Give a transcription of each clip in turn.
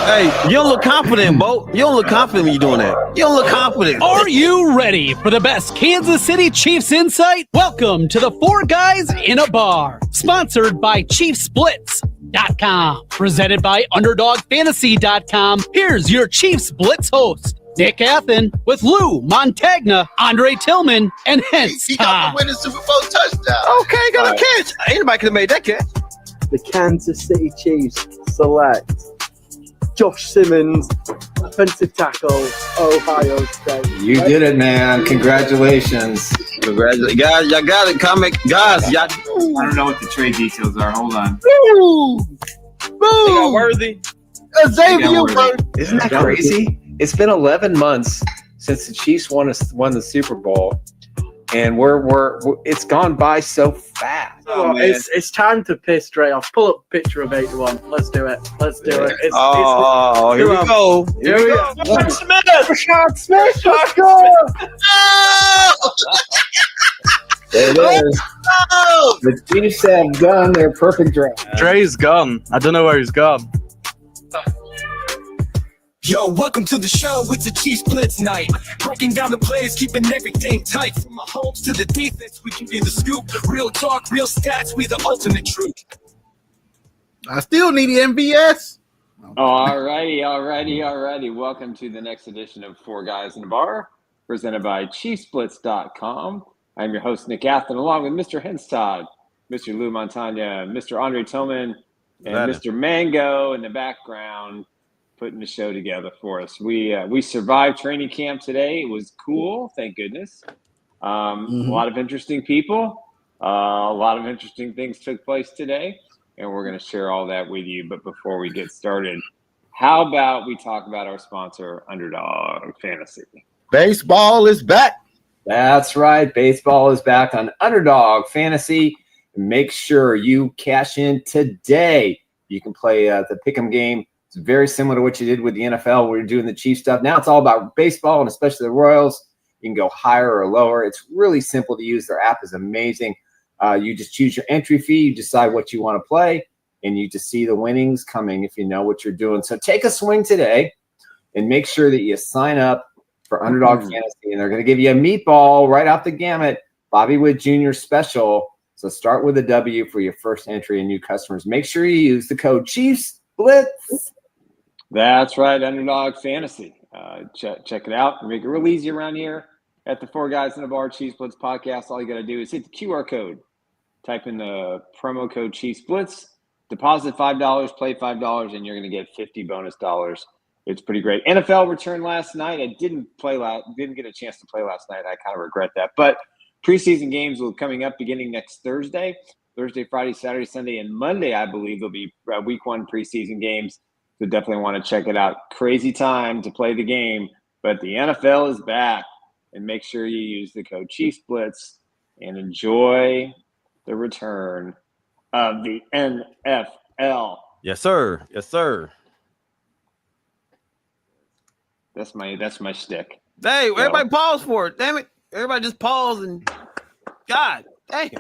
Hey, you don't look confident, Bo. You don't look confident when you're doing that. You don't look confident. Are you ready for the best Kansas City Chiefs insight? Welcome to the Four Guys in a Bar, sponsored by ChiefsBlitz.com, presented by UnderdogFantasy.com. Here's your Chiefs Blitz host, Nick Athan, with Lou Montagna, Andre Tillman, and Hense He got Todd. the winning Super Bowl touchdown. Okay, got a catch. Anybody could have made that catch. The Kansas City Chiefs select Josh Simmons, offensive tackle, Ohio State. You did it, man. Congratulations. Congratulations. Guys, y'all got it. Comment. Guys, y'all. I don't know what the trade details are. Hold on. Woo! They got Worthy. Xavier Worthy. Isn't that crazy? It's been 11 months since the Chiefs won the Super Bowl, and we're it's gone by so fast. Oh, it's time to piss straight off. Pull up a picture of 81. Let's do it. Let's do it. Here we go. Here we go. Rashad Smith. Rashad Smith. There it is. Oh! The Chiefs have done their perfect draft. Dre's gone. I don't know where he's gone. Yo, welcome to the show. It's a Chiefs Blitz night. Breaking down the plays, keeping everything tight. From the homes to the defense, we give you the scoop. Real talk, real stats, we the ultimate truth. I still need the MVS. Alrighty. Welcome to the next edition of Four Guys in a Bar, presented by ChiefsBlitz.com. I'm your host, Nick Athan, along with Mr. Hense Todd, Mr. Lou Montagna, Mr. Andre Tillman, and Mr. Mango in the background, putting the show together for us. We survived training camp today. It was cool, thank goodness. A lot of interesting people. A lot of interesting things took place today, and we're going to share all that with you. But before we get started, how about we talk about our sponsor, Underdog Fantasy? Baseball is back. That's right. Baseball is back on Underdog Fantasy. Make sure you cash in today. You can play the Pick'em game. It's very similar to what you did with the NFL. We're doing the Chiefs stuff. Now it's all about baseball, and especially the Royals. You can go higher or lower. It's really simple to use. Their app is amazing. You just choose your entry fee. You decide what you want to play, and you just see the winnings coming if you know what you're doing. So take a swing today and make sure that you sign up for Underdog Fantasy, and they're going to give you a meatball right off the gamut, Bobby Wood Jr. special. So start with a W for your first entry and new customers. Make sure you use the code Chiefs Blitz. That's right, Underdog Fantasy. Check it out. We make it real easy around here at the Four Guys in a Bar Chiefs Blitz podcast. All you got to do is hit the QR code, type in the promo code Chiefs Blitz, deposit $5, play $5, and you're going to get 50 bonus dollars. It's pretty great. NFL returned last night. I didn't get a chance to play last night. I kind of regret that. But preseason games will coming up beginning next Thursday, Friday, Saturday, Sunday, and Monday. I believe there'll be week one preseason games. So definitely want to check it out. Crazy time to play the game, but the NFL is back. And make sure you use the code Chiefs Blitz and enjoy the return of the NFL. Yes, sir. Yes, sir. That's my shtick. Hey, everybody pause for it. Damn it. Everybody just pause and God damn.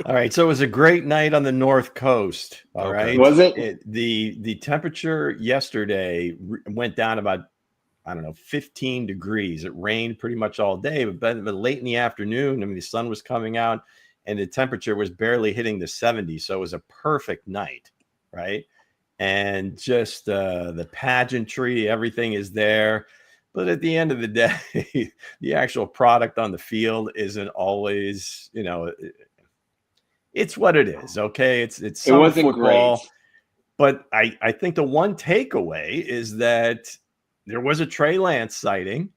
All right, so it was a great night on the North Coast. All right, was it? The temperature yesterday went down about 15 degrees. It rained pretty much all day, but late in the afternoon, I mean, the sun was coming out, and the temperature was barely hitting the 70s. So it was a perfect night, right? And just the pageantry, everything is there. But at the end of the day, the actual product on the field isn't always, it's what it is. Okay. It wasn't football, great. But I think the one takeaway is that there was a Trey Lance sighting.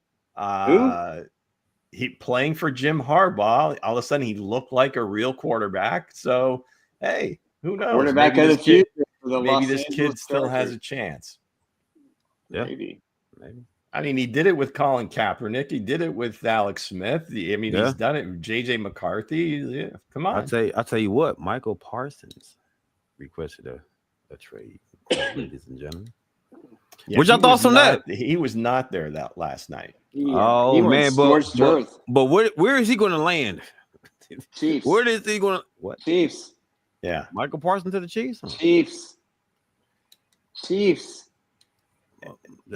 He playing for Jim Harbaugh. All of a sudden, he looked like a real quarterback. So, hey, who knows? Quarterback of the future. Maybe this kid still has a chance. Yeah. Maybe. I mean, he did it with Colin Kaepernick. He did it with Alex Smith. He's done it with J.J. McCarthy. Yeah, come on. I'll tell you what. Michael Parsons requested a trade, ladies and gentlemen. Yeah, What y'all thoughts on that? He was not there that last night. Oh man, but where is he going to land? Chiefs. Where is he going to? What? Chiefs. Yeah. Michael Parsons to the Chiefs? Chiefs.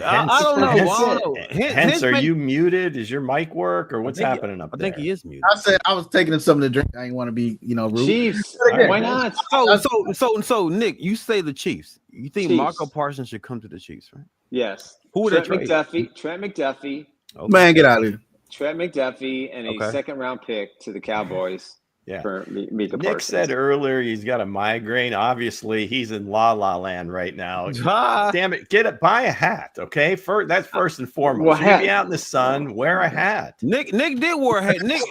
I don't know. I don't know. Hense, are you muted? Does your mic work, or what's happening up there? I think he is muted. I said I was taking him something to drink. I didn't want to be, rude. Chiefs. Why not? So Nick, you say the Chiefs. You think Chiefs. Marco Parsons should come to the Chiefs, right? Yes. Who would Trent trade? McDuffie. Okay. Man, get out of here. Trent McDuffie and a second-round pick to the Cowboys. Yeah. For Mika Nick Parsons. said earlier he's got a migraine. Obviously, he's in la la land right now. Damn it, buy a hat, okay? That's first and foremost. Well, you be out in the sun, wear a hat. Nick did wear a hat. Nick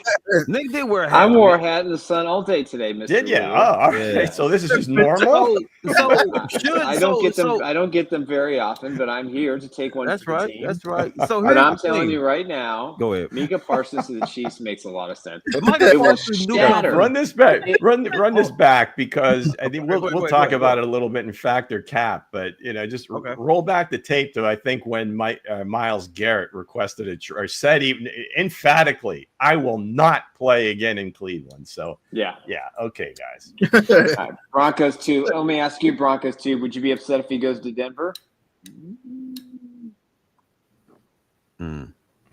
did wear a hat. I wore a hat in the sun all day today, Mr. Did you? Lee. Oh, all right. Yeah. So this is just normal. I don't get them very often, but I'm here to take one. That's for the right. team. That's right. So But I'm telling you right now, go ahead. Mika Parsons to the Chiefs makes a lot of sense. It will shatter. Run this back. Run this back, because I think we'll talk about it a little bit in factor cap, but just roll back the tape to I think when Myles Garrett requested or said even emphatically, I will not play again in Cleveland. So yeah, okay, guys. All right, Broncos 2. Let me ask you, Broncos 2. Would you be upset if he goes to Denver?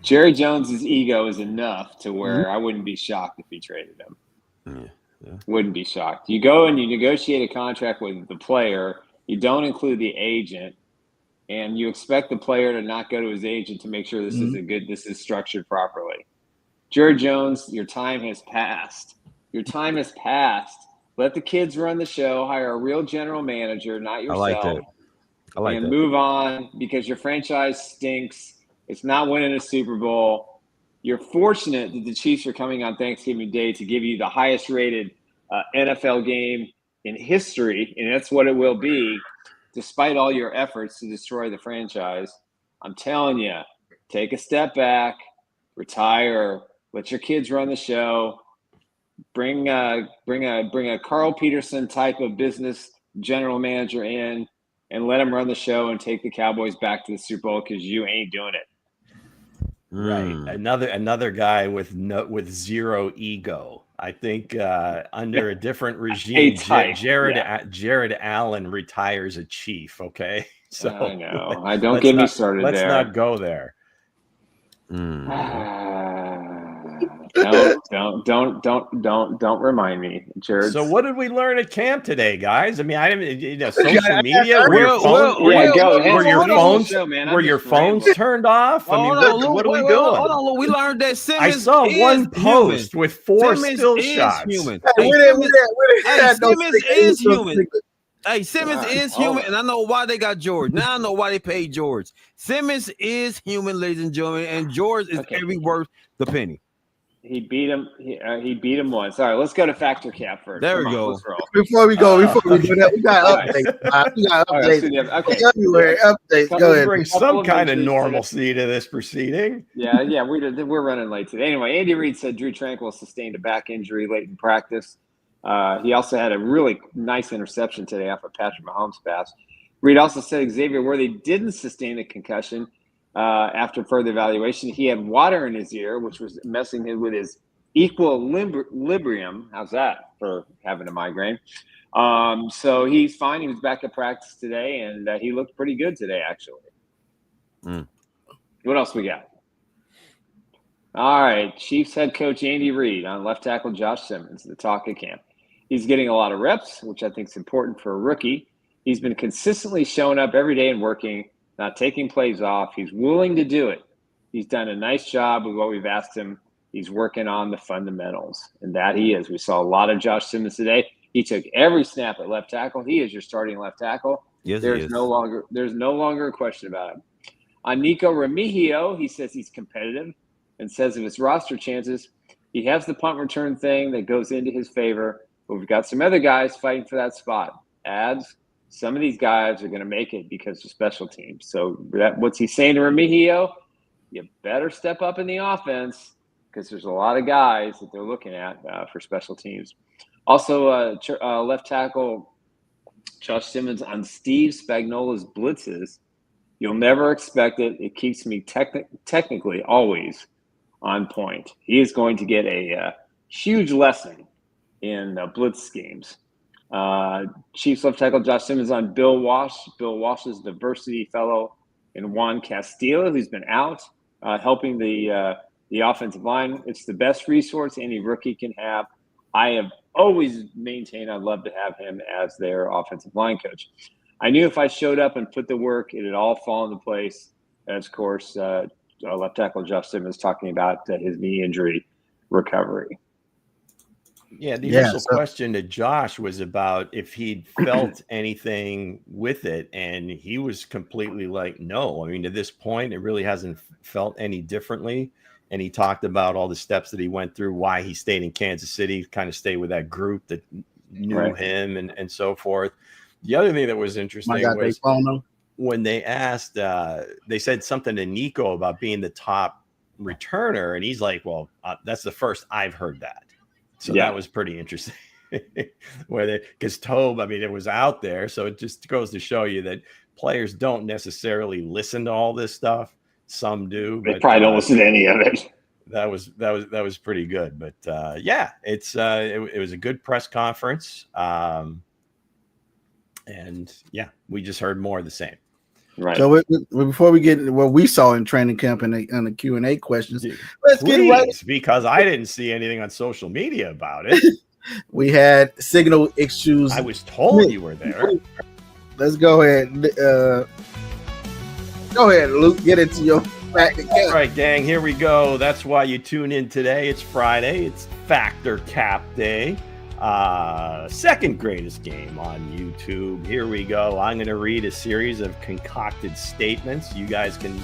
Jerry Jones's ego is enough to where I wouldn't be shocked if he traded him. Yeah. Wouldn't be shocked. You go and you negotiate a contract with the player. You don't include the agent, and you expect the player to not go to his agent to make sure this is structured properly. Jerry Jones, your time has passed. Your time has passed. Let the kids run the show. Hire a real general manager, not yourself. I like that. Move on, because your franchise stinks. It's not winning a Super Bowl. You're fortunate that the Chiefs are coming on Thanksgiving Day to give you the highest rated NFL game in history, and that's what it will be, despite all your efforts to destroy the franchise. I'm telling you, take a step back, retire, let your kids run the show, bring a Carl Peterson type of business general manager in, and let him run the show and take the Cowboys back to the Super Bowl, because you ain't doing it. Right. Another guy with zero ego. I think under a different regime, Jared Allen retires a Chief. Okay, so I know. Don't get me started. Let's not go there. Don't remind me, Jared. So what did we learn at camp today, guys? I mean, I didn't. Social media. Were your phones turned off? I mean, what are we doing? Hold on, Lou. We learned that Simmons. I saw one post with 4 still shots. Human. Simmons is human. Hey, Simmons is human, and I know why they got George. Now I know why they paid George. Simmons is human, ladies and gentlemen, and George is every worth the penny. He beat him. He beat him once. All right, let's go to factor cap first. There we go. Before we do that, we got updates. We got updates. Okay. January updates. Go ahead. Bring some kind of normalcy to this proceeding. Yeah, we're running late today. Anyway, Andy Reid said Drew Tranquill sustained a back injury late in practice. He also had a really nice interception today off of Patrick Mahomes' pass. Reid also said Xavier Worthy didn't sustain a concussion after further evaluation. He had water in his ear, which was messing with his equilibrium. How's that for having a migraine? So he's fine. He was back at practice today, and he looked pretty good today, actually. What else we got? All right, Chiefs head coach Andy Reid on left tackle Josh Simmons, the talk at camp. He's getting a lot of reps, which I think is important for a rookie. He's been consistently showing up every day and working, not taking plays off. He's willing to do it. He's done a nice job with what we've asked him. He's working on the fundamentals, and that he is. We saw a lot of Josh Simmons today. He took every snap at left tackle. He is your starting left tackle. Yes, there's no longer a question about him. On Nico Remigio, he says he's competitive and says of his roster chances, he has the punt return thing that goes into his favor. But we've got some other guys fighting for that spot. Some of these guys are going to make it because of special teams. So what's he saying to Remigio? You better step up in the offense because there's a lot of guys that they're looking at for special teams. Also, left tackle Josh Simmons on Steve Spagnuolo's blitzes. You'll never expect it. It keeps me technically always on point. He is going to get a huge lesson in blitz schemes. Chiefs left tackle Josh Simmons on Bill Walsh. Bill Walsh is a diversity fellow and Juan Castillo, who's been out, helping the offensive line. It's the best resource any rookie can have. I have always maintained I'd love to have him as their offensive line coach. I knew if I showed up and put the work, it would all fall into place. And of course, left tackle Justin was talking about his knee injury recovery. Yeah, the initial question to Josh was about if he'd felt anything with it, and he was completely like, no. I mean, to this point, it really hasn't felt any differently. And he talked about all the steps that he went through, why he stayed in Kansas City, kind of stay with that group that knew him and so forth. The other thing that was interesting was when they asked, they said something to Nico about being the top returner, and he's like, well, that's the first I've heard that. So that was pretty interesting. Because Tobe, I mean, it was out there. So it just goes to show you that players don't necessarily listen to all this stuff. Some do. They probably don't listen to any of it. That was pretty good. But it was a good press conference. And we just heard more of the same. Right. So before we get into what we saw in training camp and the Q&A questions, let's get right, because I didn't see anything on social media about it. We had signal issues. I was told you were there. Let's go ahead. Go ahead, Luke. Get into your fact. All right, gang. Here we go. That's why you tune in today. It's Friday. It's Factor Cap Day. Second greatest game on YouTube. Here we go. I'm going to read a series of concocted statements. You guys can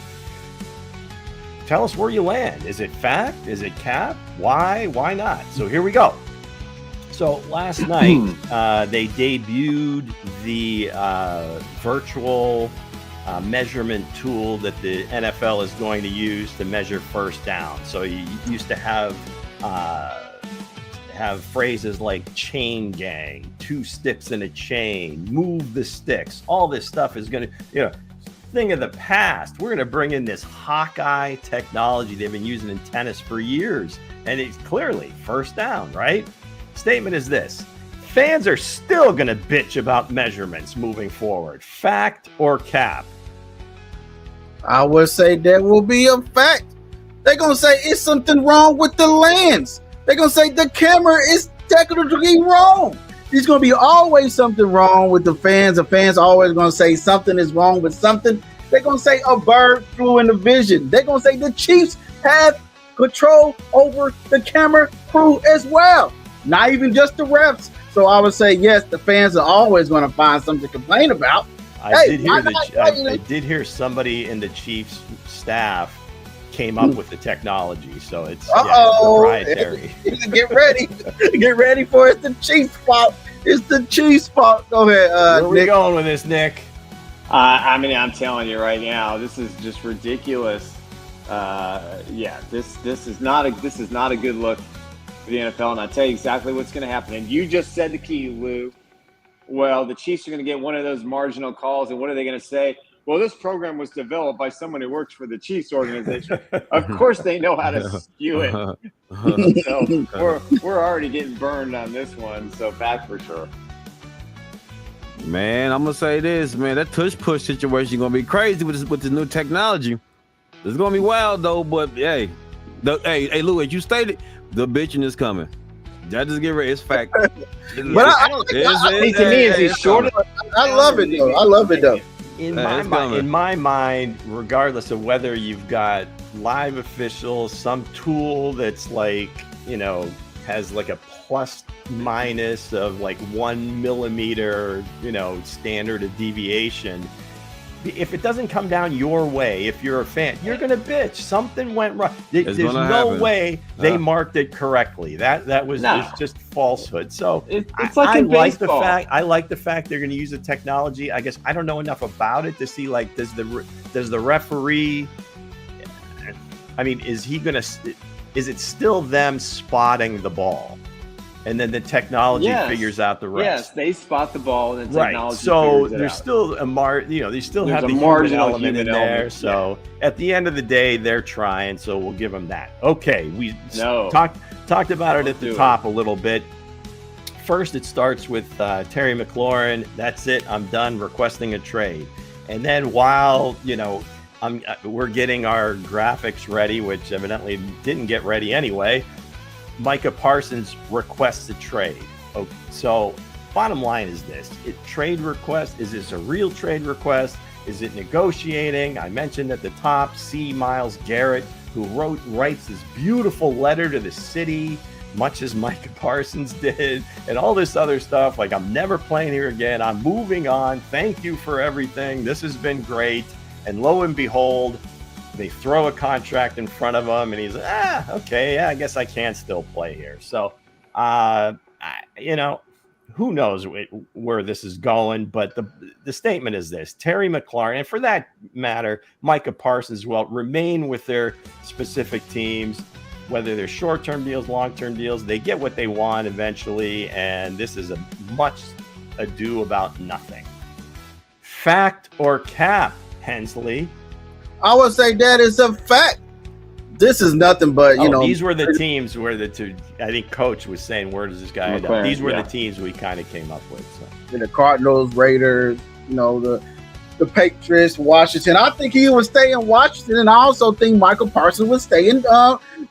tell us where you land. Is it fact? Is it cap? Why? Why not? So here we go. So last night, they debuted the virtual measurement tool that the NFL is going to use to measure first down. So you used to have phrases like chain gang, 2 sticks in a chain, move the sticks. All this stuff is going to, thing of the past. We're going to bring in this Hawkeye technology they've been using in tennis for years. And it's clearly first down, right? Statement is this: fans are still going to bitch about measurements moving forward. Fact or cap? I would say that will be a fact. They're going to say it's something wrong with the lens. They're going to say the camera is technically wrong. There's going to be always something wrong with the fans. The fans are always going to say something is wrong with something. They're going to say a bird flew in the vision. They're going to say the Chiefs have control over the camera crew as well. Not even just the refs. So I would say, yes, the fans are always going to find something to complain about. I did hear somebody in the Chiefs staff came up with the technology, so it's proprietary. Get ready. Get ready for it. It's the Chiefs' fault. It's the Chiefs' fault. Go ahead, where are we going with this, Nick? I mean, I'm telling you right now, this is just ridiculous. This is not a good look for the NFL, and I'll tell you exactly what's going to happen. And you just said the key, Lou. Well, the Chiefs are going to get one of those marginal calls, and what are they going to say? Well, this program was developed by someone who works for the Chiefs organization. Of course, they know how to skew it. So we're already getting burned on this one. So back for sure. Man, I'm gonna say this, man. That tush push situation gonna be crazy with this new technology. It's gonna be wild though. But hey, Lou, as you stated, the bitching is coming. That just get ready. It's fact. But to me, is he short? I love it though. I love it though. In my mind, regardless of whether you've got live officials, some tool that's like, has like a plus minus of like 1 millimeter, standard of deviation. If it doesn't come down your way, if you're a fan, you're going to bitch. Something went wrong. There's no way they marked it correctly. That was it's just falsehood. So it's like in baseball. I like the fact they're going to use the technology. I guess I don't know enough about it to see like does the referee? I mean, is it still them spotting the ball? And then the technology figures out the rest. Yes, they spot the ball, and the technology So figures it there's out. still they still have the human element in there. So at the end of the day, they're trying. So we'll give them that. Okay, we talked about it at the top a little bit. First, it starts with Terry McLaurin. That's it. I'm done requesting a trade. And then while we're getting our graphics ready, which evidently didn't get ready anyway. Micah Parsons requests a trade. Okay, so bottom line is this: trade request. Is this a real trade request? Is it negotiating? I mentioned at the top, C. Myles Garrett, who writes this beautiful letter to the city, much as Micah Parsons did, and all this other stuff. Like, I'm never playing here again. I'm moving on. Thank you for everything. This has been great. And lo and behold, they throw a contract in front of him, and he's okay, yeah, I guess I can still play here. So, who knows where this is going, but the statement is this: Terry McLaurin, and for that matter, Micah Parsons, will remain with their specific teams, whether they're short-term deals, long-term deals. They get what they want eventually, and this is a much ado about nothing. Fact or cap, Hensley? I would say that is a fact. This is nothing but, these were the teams where I think Coach was saying, where does this guy end up? These were the teams we kind of came up with. So. The Cardinals, Raiders, the Patriots, Washington. I think he would stay in Washington, and I also think Michael Parsons would stay in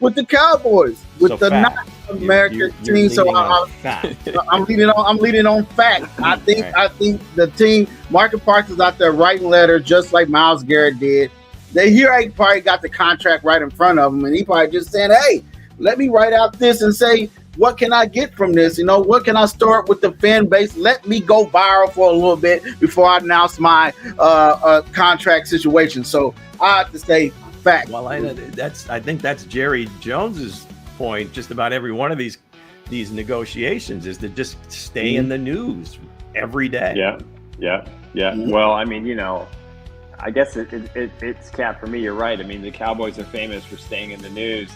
with the Cowboys, with the non-American team. So I'm leading on fact. I think the team, Michael Parsons out there writing letters just like Myles Garrett did. He probably got the contract right in front of him, and he probably just saying, hey, let me write out this and say, what can I get from this? What can I start with the fan base? Let me go viral for a little bit before I announce my contract situation. So I have to say fact. Well, I think that's Jerry Jones's point. Just about every one of these negotiations is to just stay in the news every day. Yeah. Mm-hmm. Well, I mean, I guess it's cap for me. You're right. I mean, the Cowboys are famous for staying in the news.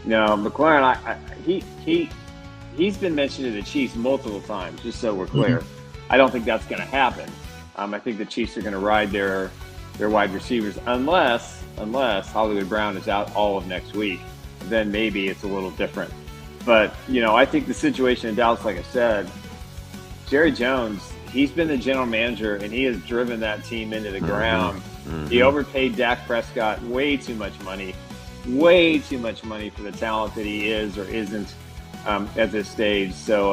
McLaurin, he's been mentioned to the Chiefs multiple times, just so we're clear. Mm-hmm. I don't think that's going to happen. I think the Chiefs are going to ride their wide receivers unless Hollywood Brown is out all of next week. Then maybe it's a little different. But, I think the situation in Dallas, like I said, Jerry Jones, he's been the general manager, and he has driven that team into the ground. Mm-hmm. He overpaid Dak Prescott way too much money for the talent that he is or isn't at this stage. So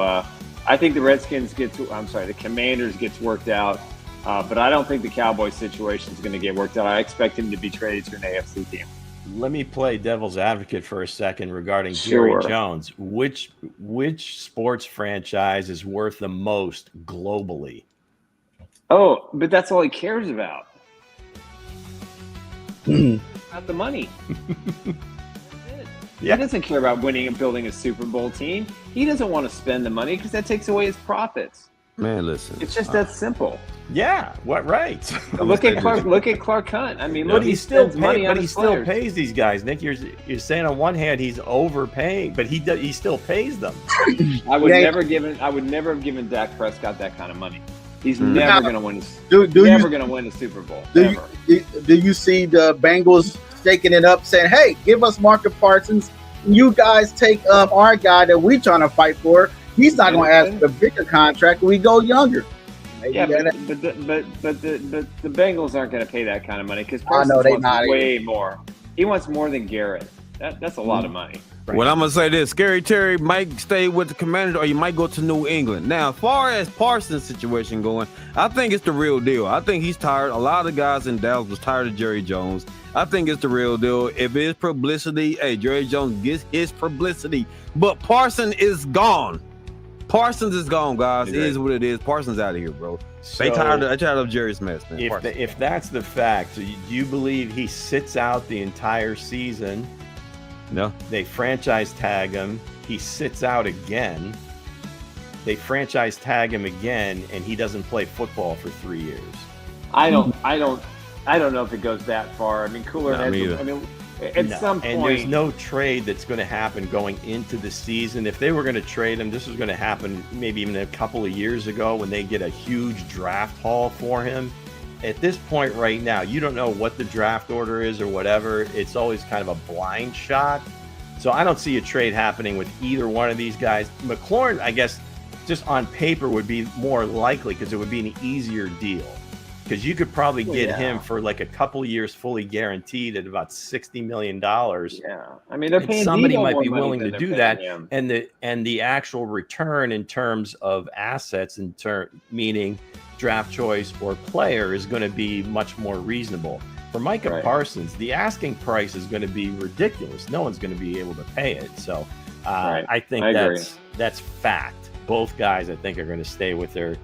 I think the Commanders gets worked out, but I don't think the Cowboys situation is going to get worked out. I expect him to be traded to an AFC team. Let me play devil's advocate for a second regarding Jerry Jones. Which sports franchise is worth the most globally? Oh, but that's all he cares about. Not the money. Yeah. He doesn't care about winning and building a Super Bowl team. He doesn't want to spend the money because that takes away his profits. Man, listen. It's just that simple. Yeah, what right? Look at Clark Hunt. I mean, he still pays these guys. Nick, you're saying on one hand he's overpaying, but he still pays them. I would never have given Dak Prescott that kind of money. He's never going to win. Going to win a Super Bowl. Do you see the Bengals shaking it up, saying, "Hey, give us Micah Parsons. You guys take our guy that we're trying to fight for. He's not going to ask for a bigger contract. We go younger." But the Bengals aren't going to pay that kind of money because Parsons wants way more. He wants more than Garrett. That's a lot of money. Right. Well, I'm going to say this. Scary Terry might stay with the Commanders or you might go to New England. Now, as far as Parsons' situation going, I think it's the real deal. I think he's tired. A lot of the guys in Dallas was tired of Jerry Jones. I think it's the real deal. If it's publicity, hey, Jerry Jones gets his publicity. But Parsons is gone. Parsons is gone, guys. It is what it is. Parsons out of here, bro. They tired of Jerry Smith, man. If that's the fact, do you believe he sits out the entire season? No. They franchise tag him. He sits out again. They franchise tag him again, and he doesn't play football for 3 years. I don't know if it goes that far. I mean, cooler heads. I mean, at some point, and there's no trade that's going to happen going into the season. If they were going to trade him, this was going to happen maybe even a couple of years ago when they get a huge draft haul for him. At this point right now, you don't know what the draft order is or whatever. It's always kind of a blind shot. So I don't see a trade happening with either one of these guys. McLaurin, I guess, just on paper would be more likely because it would be an easier deal. because you could probably get Yeah. him for like a couple years fully guaranteed at about $60 million. Yeah, I mean, they're And paying somebody Debo might more be money willing than to they're do paying that, him. and the actual return in terms of assets, meaning draft choice or player, is going to be much more reasonable. For Micah Right. Parsons, the asking price is going to be ridiculous. No one's going to be able to pay it. So Right. I think I agree. that's fact. Both guys, I think, are going to stay with their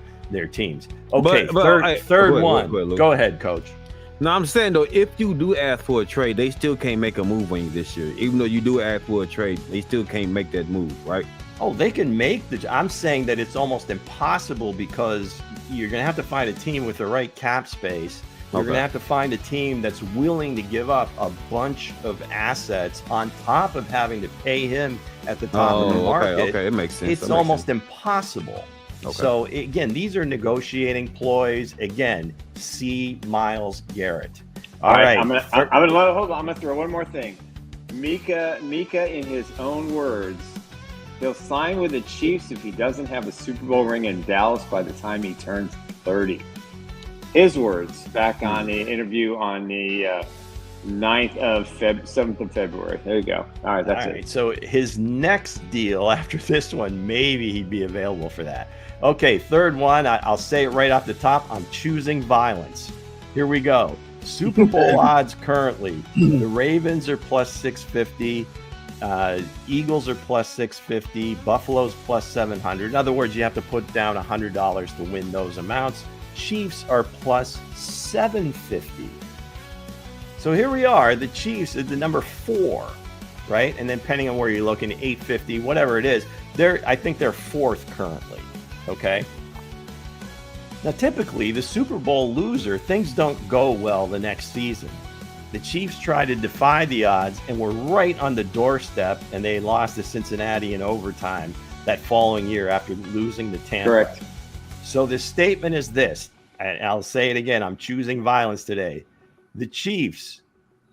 teams. Okay, But third go ahead, one. go ahead, Lou. Go ahead, Coach. No, I'm saying though, if you do ask for a trade, they still can't make a move on you this year. Even though you do ask for a trade, they still can't make that move, right? Oh, they can make I'm saying that it's almost impossible because you're going to have to find a team with the right cap space. You're going to have to find a team that's willing to give up a bunch of assets on top of having to pay him at the top of the market. Okay, it makes sense. It's almost impossible. Okay. So again, these are negotiating ploys. Again, see Myles Garrett. All right. I'm gonna throw one more thing. Mika, in his own words, he'll sign with the Chiefs if he doesn't have a Super Bowl ring in Dallas by the time he turns 30. His words back on the interview on the 7th of February. There you go. All right, that's it. So his next deal after this one, maybe he'd be available for that. Okay, third one. I'll say it right off the top. I'm choosing violence. Here we go. Super Bowl odds currently. The Ravens are plus 650. Eagles are plus 650. Buffalo's plus 700. In other words, you have to put down $100 to win those amounts. Chiefs are plus 750. So here we are. The Chiefs is the number 4, right? And then depending on where you're looking, 850, whatever it is, I think they're 4th currently. Okay. Now, typically, the Super Bowl loser, things don't go well the next season. The Chiefs tried to defy the odds and were right on the doorstep, and they lost to Cincinnati in overtime that following year after losing to Tampa. Correct. So the statement is this, and I'll say it again, I'm choosing violence today. The Chiefs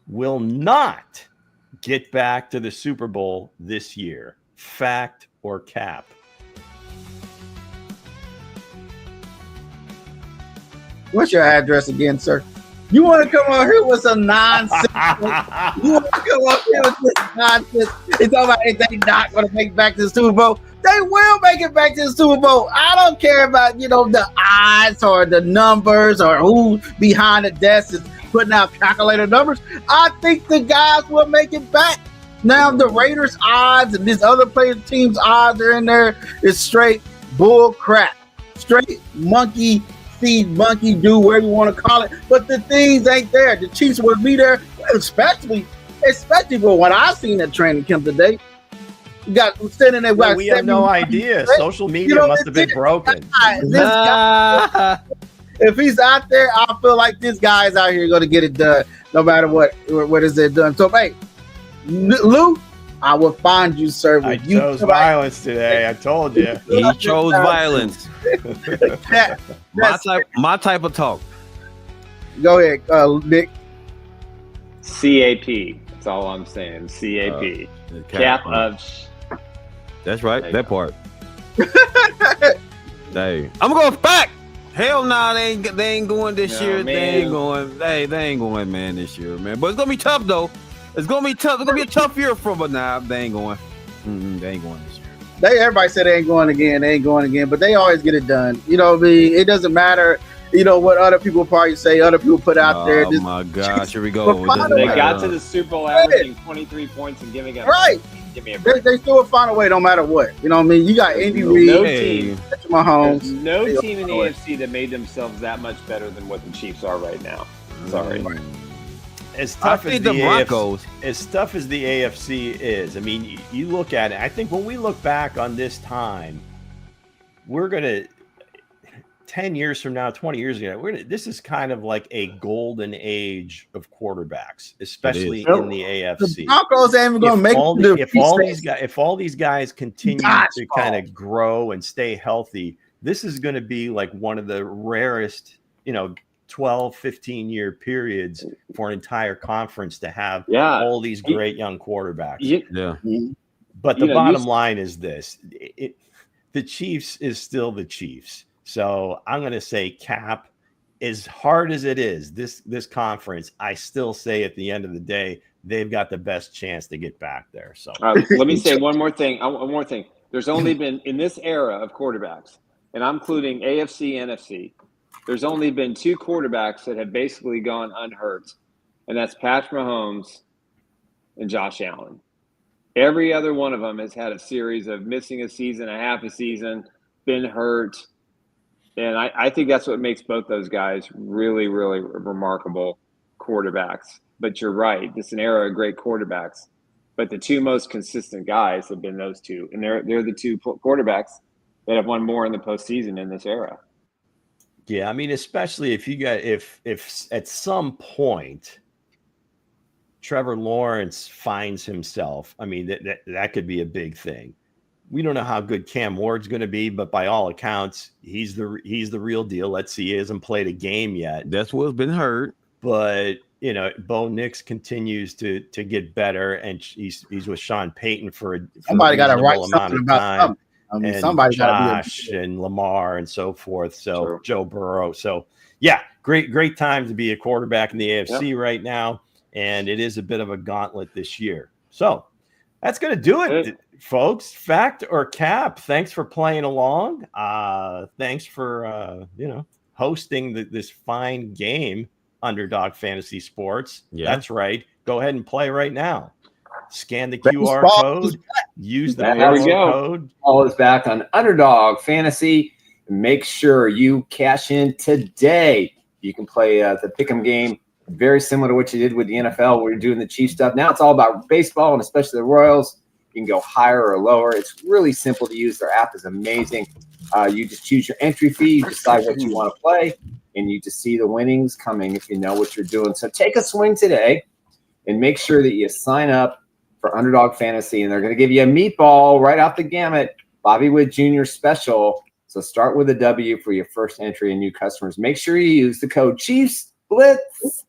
will not get back to the Super Bowl this year. Fact or cap? What's your address again, sir? You want to come out here with some nonsense? You want to come up here with this nonsense? It's all about if they not going to make it back to the Super Bowl. They will make it back to the Super Bowl. I don't care about, the odds or the numbers or who behind the desk is putting out calculator numbers. I think the guys will make it back. Now the Raiders odds and this other team's odds are in there. It's straight bull crap. Straight monkey feed, monkey do, whatever you want to call it. But the things ain't there. The Chiefs will be there, especially for what I seen at training camp today. You got standing there. Well, we have no idea. Social media must have been broken. This guy, if he's out there, I feel like this guy is out here going to get it done, no matter what is it done. So, hey, Lou, I will find you, sir. I chose violence today. I told you. He chose violence. My type of talk. Go ahead, Nick. CAP. That's all I'm saying. CAP. Cap of. That's right. That part. Hey, I'm going back. Hell no, they ain't going this year. Man. They ain't going. They ain't going, man, this year, man. But it's gonna be tough though. It's gonna be tough. It's gonna be a tough year for them. Nah, they ain't going. They ain't going this year. Everybody said they ain't going again. They ain't going again, but they always get it done. You know what I mean? It doesn't matter. What other people probably say, other people put out there. Oh my gosh, here we go. They got to the Super Bowl averaging 23 points and giving up. Right. Give me a break. They still find a way no matter what. You know what I mean? You got Andy Reid, Mahomes. There's no team in the AFC that made themselves that much better than what the Chiefs are right now. Sorry. As tough as the Broncos, as tough as the AFC is, I mean, you look at it. I think when we look back on this time, we're gonna 10 years from now, 20 years ago, this is kind of like a golden age of quarterbacks, especially in the AFC. The Broncos ain't even going to make it. If all these guys continue to kind of grow and stay healthy, this is going to be like one of the rarest, 12, 15-year periods for an entire conference to have all these great young quarterbacks. But the bottom line is this. The Chiefs is still the Chiefs. So I'm going to say cap as hard as it is, this conference, I still say at the end of the day, they've got the best chance to get back there. So let me say one more thing. One more thing. There's only been, in this era of quarterbacks, and I'm including AFC, NFC, there's only been 2 quarterbacks that have basically gone unhurt, and that's Patrick Mahomes and Josh Allen. Every other one of them has had a series of missing a season, a half a season, been hurt. And I think that's what makes both those guys really, really remarkable quarterbacks. But you're right. It's an era of great quarterbacks. But the 2 most consistent guys have been those 2. And they're the 2 quarterbacks that have won more in the postseason in this era. yeah, I mean, especially if you got if at some point Trevor Lawrence finds himself, I mean, that could be a big thing. We don't know how good Cam Ward's going to be, but by all accounts, he's the real deal. Let's see, he hasn't played a game yet. That's what's been heard. But Bo Nix continues to get better, and he's with Sean Payton for Somebody got to write reasonable amount something of about time. something. I mean, And somebody got Josh to and Lamar and so forth. So True. Joe Burrow. So yeah, great time to be a quarterback in the AFC right now. And it is a bit of a gauntlet this year. So that's going to do it, folks. Fact or cap? Thanks for playing along. Thanks for, hosting this fine game, Underdog Fantasy Sports. Yeah. That's right. Go ahead and play right now. Scan the Baseball QR code. Use the There we promo go. code. All is back on Underdog Fantasy. Make sure you cash in today. You can play the pick'em game, very similar to what you did with the NFL. We're doing the Chiefs stuff. Now it's all about baseball, and especially the Royals. You can go higher or lower. It's really simple to use. Their app is amazing. You just choose your entry fee. You decide what you want to play, and you just see the winnings coming if you know what you're doing. So take a swing today and make sure that you sign up for Underdog Fantasy, and they're going to give you a meatball right off the gamut, Bobby Wood Jr. special. So start with a W for your first entry and new customers. Make sure you use the code Chiefs Blitz.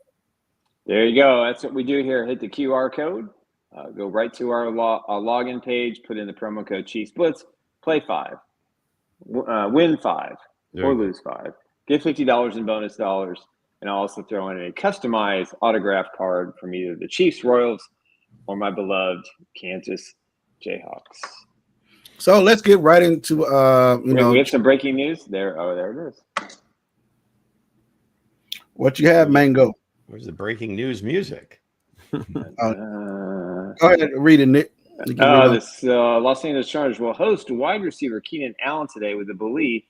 There you go. That's what we do here. Hit the QR code. Go right to our login page. Put in the promo code Chiefs Blitz. Play 5. Win 5. Or lose 5. Get $50 in bonus dollars. And I'll also throw in a customized autograph card from either the Chiefs, Royals, or my beloved Kansas Jayhawks. So let's get right into We have some breaking news there. Oh, there it is. what you have, Mango. Where's the breaking news music? Go ahead and read it, Nick. This Los Angeles Chargers will host wide receiver Keenan Allen today with the belief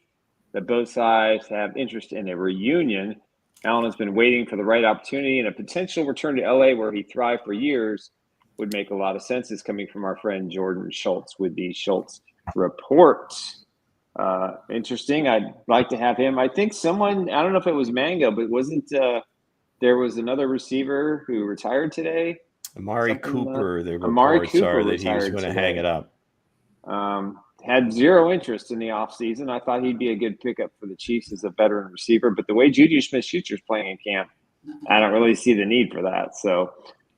that both sides have interest in a reunion. Allen has been waiting for the right opportunity, and a potential return to LA where he thrived for years would make a lot of sense. Is coming from our friend Jordan Schultz with the Schultz Report. Interesting. I'd like to have him. I think someone, I don't know if it was Mango, but wasn't there was another receiver who retired today? Amari Cooper. The Amari reports Cooper are that he was retired going to today. hang it up. Had zero interest in the offseason. I thought he'd be a good pickup for the Chiefs as a veteran receiver, but the way Juju Smith-Schuster's playing in camp, I don't really see the need for that. So,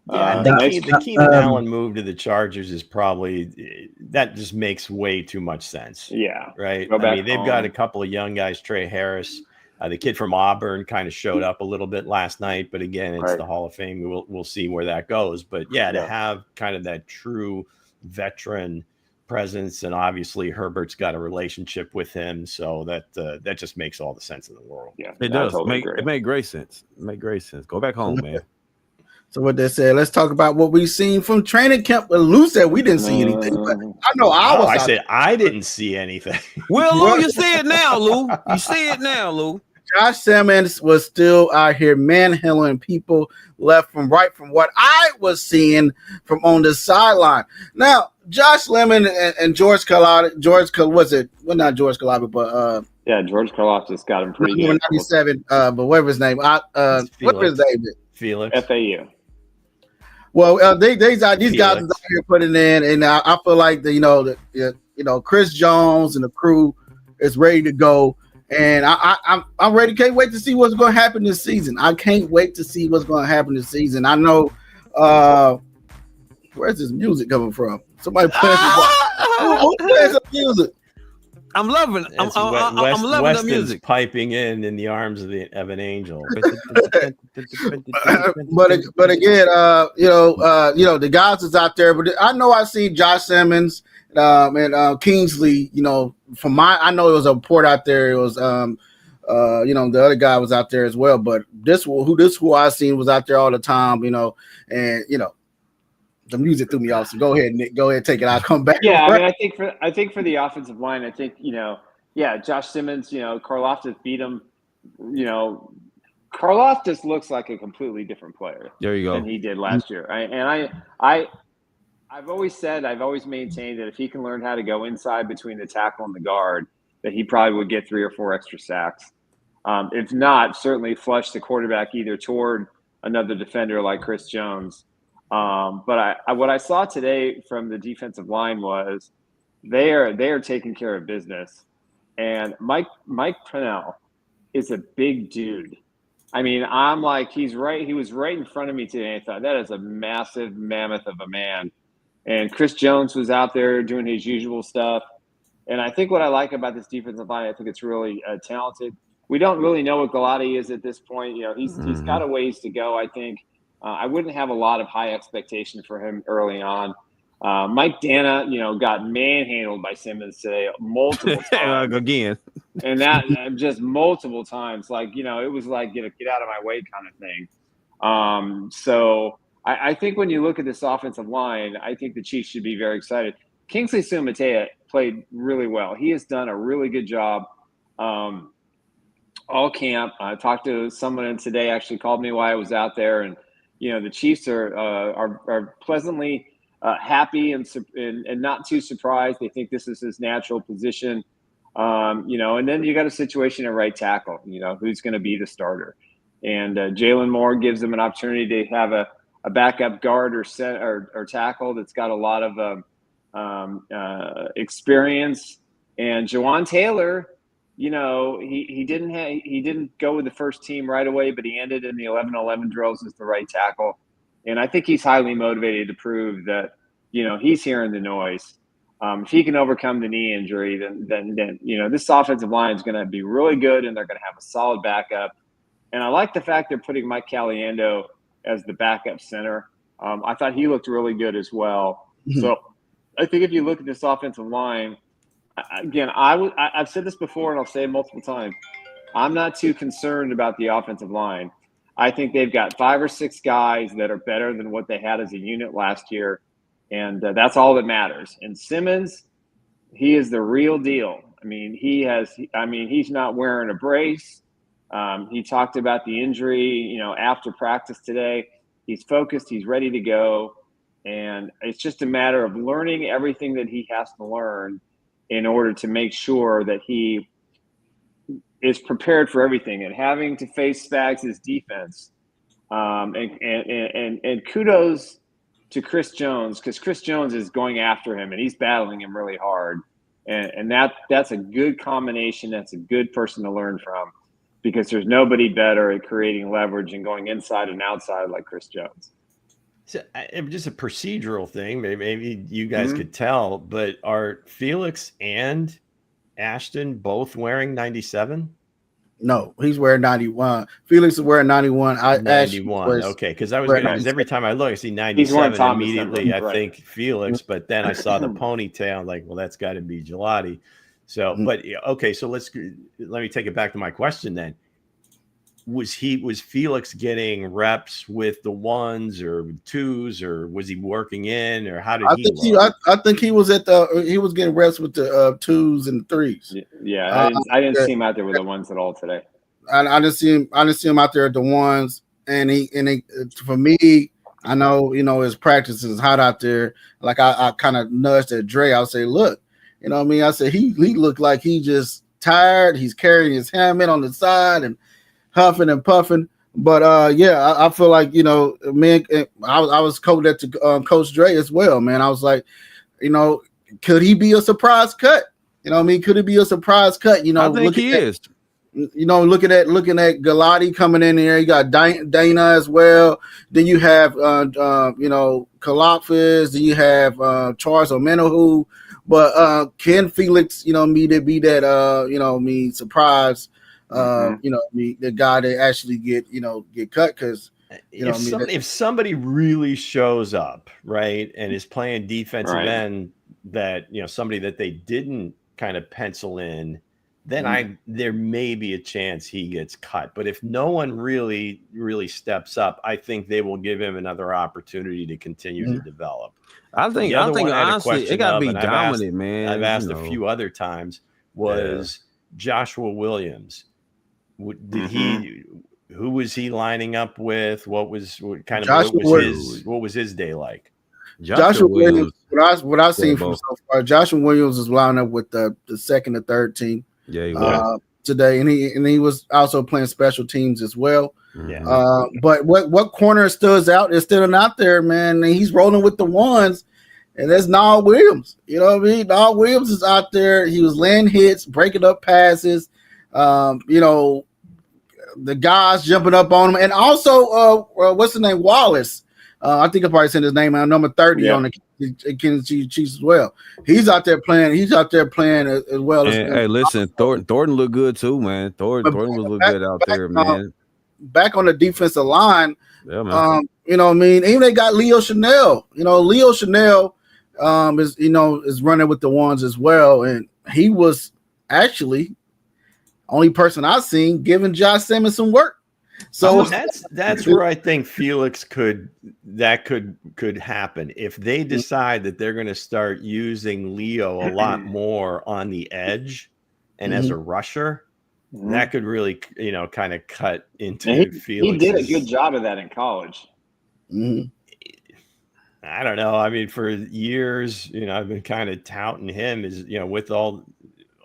the Keenan Allen move to the Chargers is probably that just makes way too much sense. Yeah, right. Go back I mean, they've home. got a couple of young guys. Trey Harris, the kid from Auburn, kind of showed up a little bit last night, but again, it's the Hall of Fame. We'll see where that goes. But yeah, to have kind of that true veteran presence, and obviously Herbert's got a relationship with him, so that just makes all the sense in the world. Yeah, It does. It made great sense. It made great sense. Go back home, man. So what they said, let's talk about what we've seen from training camp. Well, Lou said we didn't see anything, but I know I said I didn't see anything. Well, Lou, you see it now, Lou. You see it now, Lou. Josh Simmons was still out here manhandling people left from right from what I was seeing from on the sideline. Now, Josh Lemon and George Karlaftis, was it? Well, not George Karlaftis, but George Karlaftis got him pretty good. 97, but whatever his name, whatever his name is. Felix. FAU. Well, these guys are out here putting in, and I feel like Chris Jones and the crew is ready to go, and I'm ready. Can't wait to see what's going to happen this season. I can't wait to see what's going to happen this season. I know. Where's this music coming from? Somebody playing some music. I'm loving. I'm loving the Weston's music. piping in the arms of an angel. But again, the guys is out there. But I know I see Josh Simmons and Kingsley. I know it was a report out there. It was the other guy was out there as well. But this who I seen was out there all the time. And the music threw me off. So go ahead, Nick. Go ahead, take it. I'll come back. Yeah, I mean, I think for the offensive line, I think Josh Simmons, Karlaftis beat him. Karlaftis looks like a completely different player. There you go. Than he did last year. I've always maintained that if he can learn how to go inside between the tackle and the guard, that he probably would get 3 or 4 extra sacks. If not, certainly flush the quarterback either toward another defender like Chris Jones. But what I saw today from the defensive line was they are taking care of business. And Mike Pennell is a big dude. I mean, I'm like, he was right in front of me today. I thought, that is a massive mammoth of a man. And Chris Jones was out there doing his usual stuff. And I think what I like about this defensive line, I think it's really talented. We don't really know what Galati is at this point. He's got a ways to go, I think. I wouldn't have a lot of high expectation for him early on. Mike Dana, got manhandled by Simmons today multiple times. Again. And that just multiple times. Like, it was like, get out of my way kind of thing. So I think when you look at this offensive line, I think the Chiefs should be very excited. Kingsley Sumatea played really well. He has done a really good job all camp. I talked to someone today, actually called me while I was out there, and the Chiefs are pleasantly happy and not too surprised. They think this is his natural position, and then you got a situation at right tackle, who's going to be the starter. And Jalen Moore gives them an opportunity to have a backup guard or tackle that's got a lot of experience. And Jawan Taylor, he didn't go with the first team right away, but he ended in the 11-11 drills as the right tackle. And I think he's highly motivated to prove that, he's hearing the noise. If he can overcome the knee injury, then this offensive line is going to be really good, and they're going to have a solid backup. And I like the fact they're putting Mike Caliendo as the backup center. I thought he looked really good as well. Mm-hmm. So I think if you look at this offensive line, again, I've said this before, and I'll say it multiple times. I'm not too concerned about the offensive line. I think they've got 5 or 6 guys that are better than what they had as a unit last year, and that's all that matters. And Simmons, he is the real deal. I mean, he's not wearing a brace. He talked about the injury, after practice today. He's focused. He's ready to go. And it's just a matter of learning everything that he has to learn in order to make sure that he is prepared for everything, and having to face Spags' defense. And kudos to Chris Jones, because Chris Jones is going after him and he's battling him really hard. And that's a good combination. That's a good person to learn from, because there's nobody better at creating leverage and going inside and outside like Chris Jones. So, just a procedural thing. Maybe you guys could tell, but are Felix and Ashton both wearing 97? No, he's wearing 91. Felix is wearing 91. 91. Okay, because every time I look, I see 97 immediately. I think Felix, but then I saw the ponytail. I'm like, well, that's got to be Gelati. So, but okay, so let me take it back to my question then. Was Felix getting reps with the 1s or 2s, or was he working in, or how did I think he was he was getting reps with the 2s and 3s. Yeah, I didn't see him out there with the 1s at all today. I didn't see him out there at the 1s, and he for me, I know his practice is hot out there. Like I kind of nudged at Dre. I'll say, look, what I mean? I said he looked like he just tired. He's carrying his helmet on the side and huffing and puffing. But I feel like man, I was coached at Coach Dre as well, man. I was like, could he be a surprise cut? Could it be a surprise cut? I think he is. Looking at Galati coming in there, you got Dana as well. Then you have Kalafis. Then you have Charles Omenohu. But can Felix, to be that surprise, the guy that actually get cut? Because if somebody really shows up, right, and is playing defensive end, that somebody that they didn't kind of pencil in, then there may be a chance he gets cut. But if no one really steps up, I think they will give him another opportunity to continue to develop. I think honestly, it got to be dominant, man. I've asked a few other times. Was Joshua Williams? Who was he lining up with? What was his day like? Joshua Williams. What I've seen from so far, Joshua Williams was lining up with the second or third team. Yeah, he was. Today, and he was also playing special teams as well. Yeah. But what corner stands out there, man? And he's rolling with the ones, and that's Nall Williams. You know what I mean? Nall Williams is out there. He was laying hits, breaking up passes. The guys jumping up on him, and also what's the name? Wallace. I think I probably sent his name out. Number 30 on the Kansas City Chiefs as well. He's out there playing. He's out there playing as well. Hey, listen, Thornton looked good too, man. Thornton looked good out there, man. Back on the defensive line, yeah, man. Even they got Leo Chanel. Leo Chanel is running with the ones as well, and he was actually only person I've seen giving Josh Simmons some work. So that's where I think Felix could happen if they decide that they're going to start using Leo a lot more on the edge and as a rusher. That could really kind of cut into Felix. He did a good job of that in college. I don't know. I mean, for years, I've been kind of touting him as with all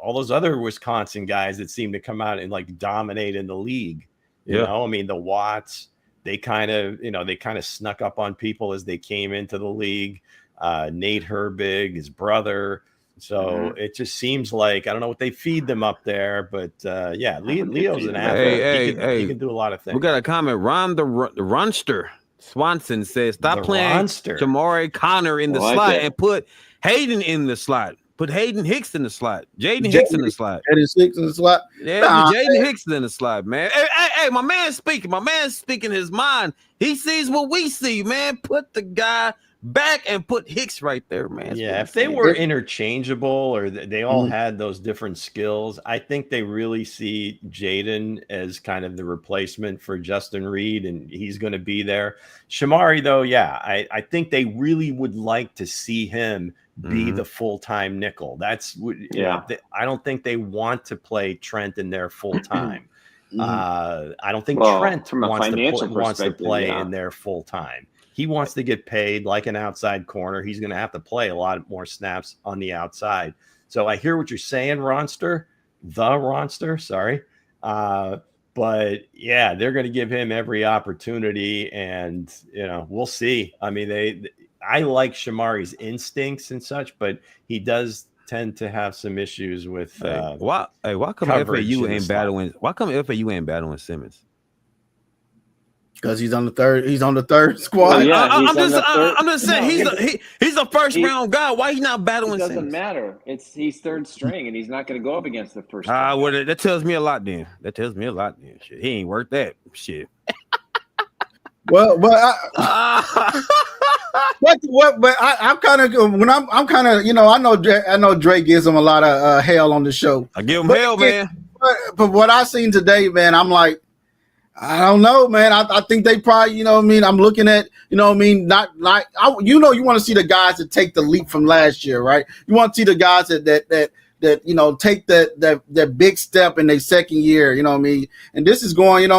those other Wisconsin guys that seem to come out and like dominate in the league. The Watts, they kind of snuck up on people as they came into the league. Nate Herbig, his brother. So it just seems like, I don't know what they feed them up there, but Leo's an athlete. He can do a lot of things. We got a comment. Ron the Runster Swanson says, stop playing Jamari Connor in the slot and put Hayden in the slot. Put Hayden Hicks in the slot. Jaden Hicks in the slot. Hayden Hicks in the slot. Yeah, Jaden Hicks in the slot, man. Hey, my man's speaking. My man's speaking his mind. He sees what we see, man. Put the guy back and put Hicks right there, man. Yeah, if they were interchangeable or they all had those different skills, I think they really see Jaden as kind of the replacement for Justin Reed, and he's going to be there. Shamari, though, I think they really would like to see him be the full-time nickel. That's I don't think they want to play Trent in there full-time. I don't think Trent wants to play in there full-time. He wants to get paid like an outside corner. He's going to have to play a lot more snaps on the outside. So I hear what you're saying, Ronster. Sorry. But yeah, they're going to give him every opportunity, and we'll see. I mean, I like Shamari's instincts and such, but he does tend to have some issues with why come FAU ain't battling? Why come FAU ain't battling Simmons? Because he's on the third squad. I'm just saying he's a first round guy. Why he not battling? It doesn't matter. He's third string, and he's not going to go up against the first. Well, that tells me a lot. Then Shit, he ain't worth that shit. Well, but I'm kind of I know Dre gives him a lot of hell on the show. I give him hell, man. But what I seen today, man, I'm like, I don't know, man. I think they probably, I'm looking at, you want to see the guys that take the leap from last year, right? You want to see the guys that take that big step in their second year, And this is going,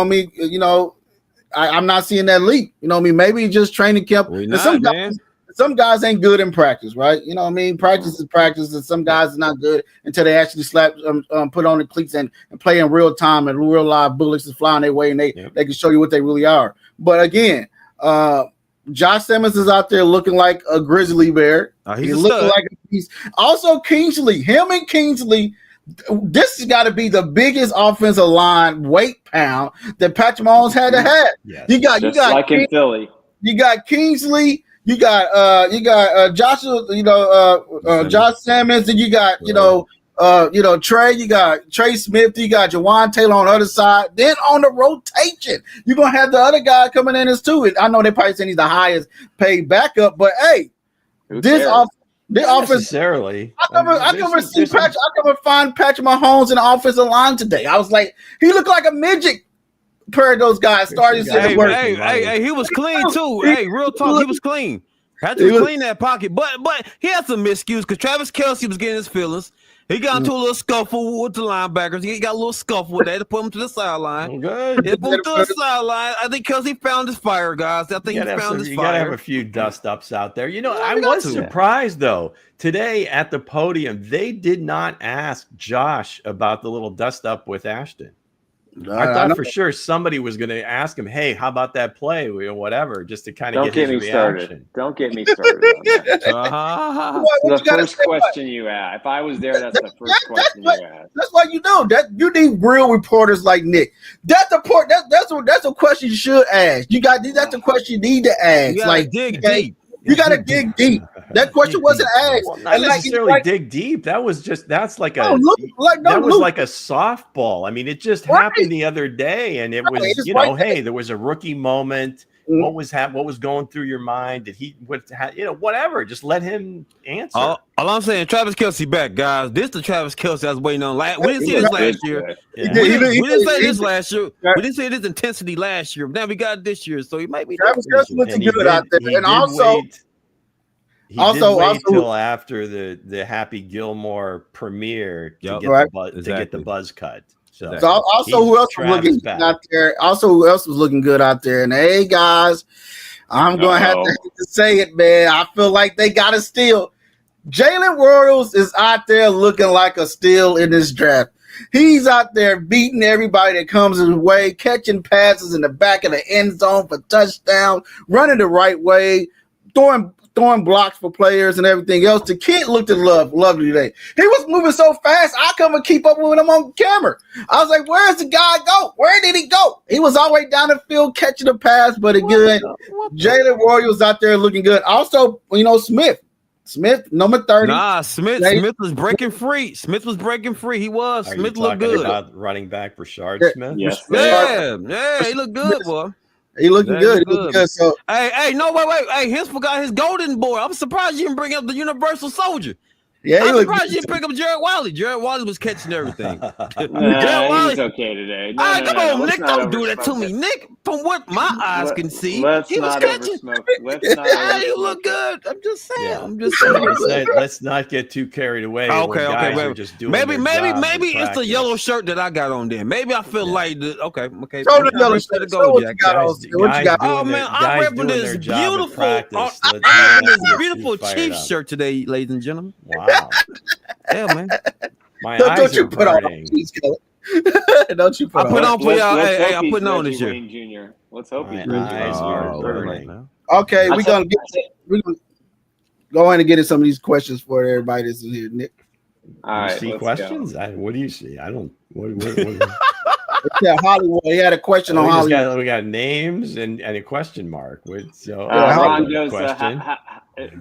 I'm not seeing that leap. Maybe just training camp. Some guys ain't good in practice, right? Practice is practice, and some guys are not good until they actually put on the cleats and play in real time, and real live bullets is flying their way, and they can show you what they really are. But again, Josh Simmons is out there looking like a grizzly bear. He's looking like he's also Kingsley. Him and Kingsley. This has got to be the biggest offensive line weight pound that Patrick Mahomes had to have. Yes. You got like in Philly. You got Kingsley. You got Joshua, Josh Simmons, and you got Trey. You got Trey Smith. You got Jawan Taylor on the other side. Then on the rotation, you're gonna have the other guy coming in as too. I know they probably saying he's the highest paid backup, but hey, this offense necessarily. I come and find Patrick Mahomes in the offensive line today. I was like, he looked like a midget. Per of those guys starting to work. Hey, he was clean too. Hey, real talk, he was clean. Patrick was clean that pocket, but he had some miscues because Travis Kelce was getting his feelings. He got into a little scuffle with the linebackers. He got a little scuffle with that to put him to the sideline. Good. They put him to the sideline. I think Kelce found his fire, guys. I think he found his fire. You gotta have a few dust ups out there. I was surprised though. Today at the podium, they did not ask Josh about the little dust up with Ashton. I thought for sure somebody was going to ask him, "Hey, how about that play?" or whatever, just to kind of get his reaction. Don't get me started. The first question you asked. If I was there, that's the first question you asked. That's why you need real reporters like Nick. That's a question you should ask. That's a question you need to ask. Like dig deep. You got to dig deep. That question wasn't asked. Well, not necessarily dig deep. That was like a softball. I mean, it just happened the other day, and it was hey, there was a rookie moment. What was going through your mind? Did he whatever? Just let him answer. All I'm saying, Travis Kelce back, guys. This is the Travis Kelce I was waiting on. We didn't see this last year. We didn't say this last year. We didn't say this intensity last year. Now we got it this year, so he might be. Travis Kelce looking good out there, and also. He didn't wait till after the Happy Gilmore premiere to get the buzz cut. So also who else was looking good out there? Who else was looking good out there? And hey, guys, I'm going to have to say it, man. I feel like they got a steal. Jalen Royals is out there looking like a steal in this draft. He's out there beating everybody that comes his way, catching passes in the back of the end zone for touchdown, running the right way, throwing blocks for players and everything else. The kid looked at lovely today. He was moving so fast, I couldn't keep up with him on camera. I was like, where's the guy go? Where did he go? He was all the way down the field catching the pass, but again, Jalen Royals out there looking good. Also, Smith, number 30. Smith was breaking free. He was. Smith looked good. About running back Rashard Smith? Yes. Yeah, he looked good, boy. He looking good. He looking good. So, hey, no, wait. Hey, Hense forgot his golden boy. I'm surprised you didn't bring up the Universal Soldier. Yeah, I'm surprised you didn't pick up Jared Wiley. Jared Wiley was catching everything. Jared Wiley, he's okay today. Come on, Nick, don't do that to me, Nick. From what my eyes can see, he was catching. He look good. I'm just saying. Let's not get too carried away. Okay. Maybe it's the yellow shirt that I got on there. Maybe I feel like okay. Throw the yellow shirt. What you got? Oh man, I'm wearing this beautiful Chiefs shirt today, ladies and gentlemen. Wow. Yeah, man. My eyes are burning. Don't you put on? I put on for y'all. Hey, I'm putting on this year. Jr. Let's hope he's burning. Okay, we're gonna go ahead and get in some of these questions for everybody that's in here, Nick. All right. See questions? What do you see? I don't. What Yeah, Hollywood. He had a question on Hollywood. We got names and a question mark. Ron goes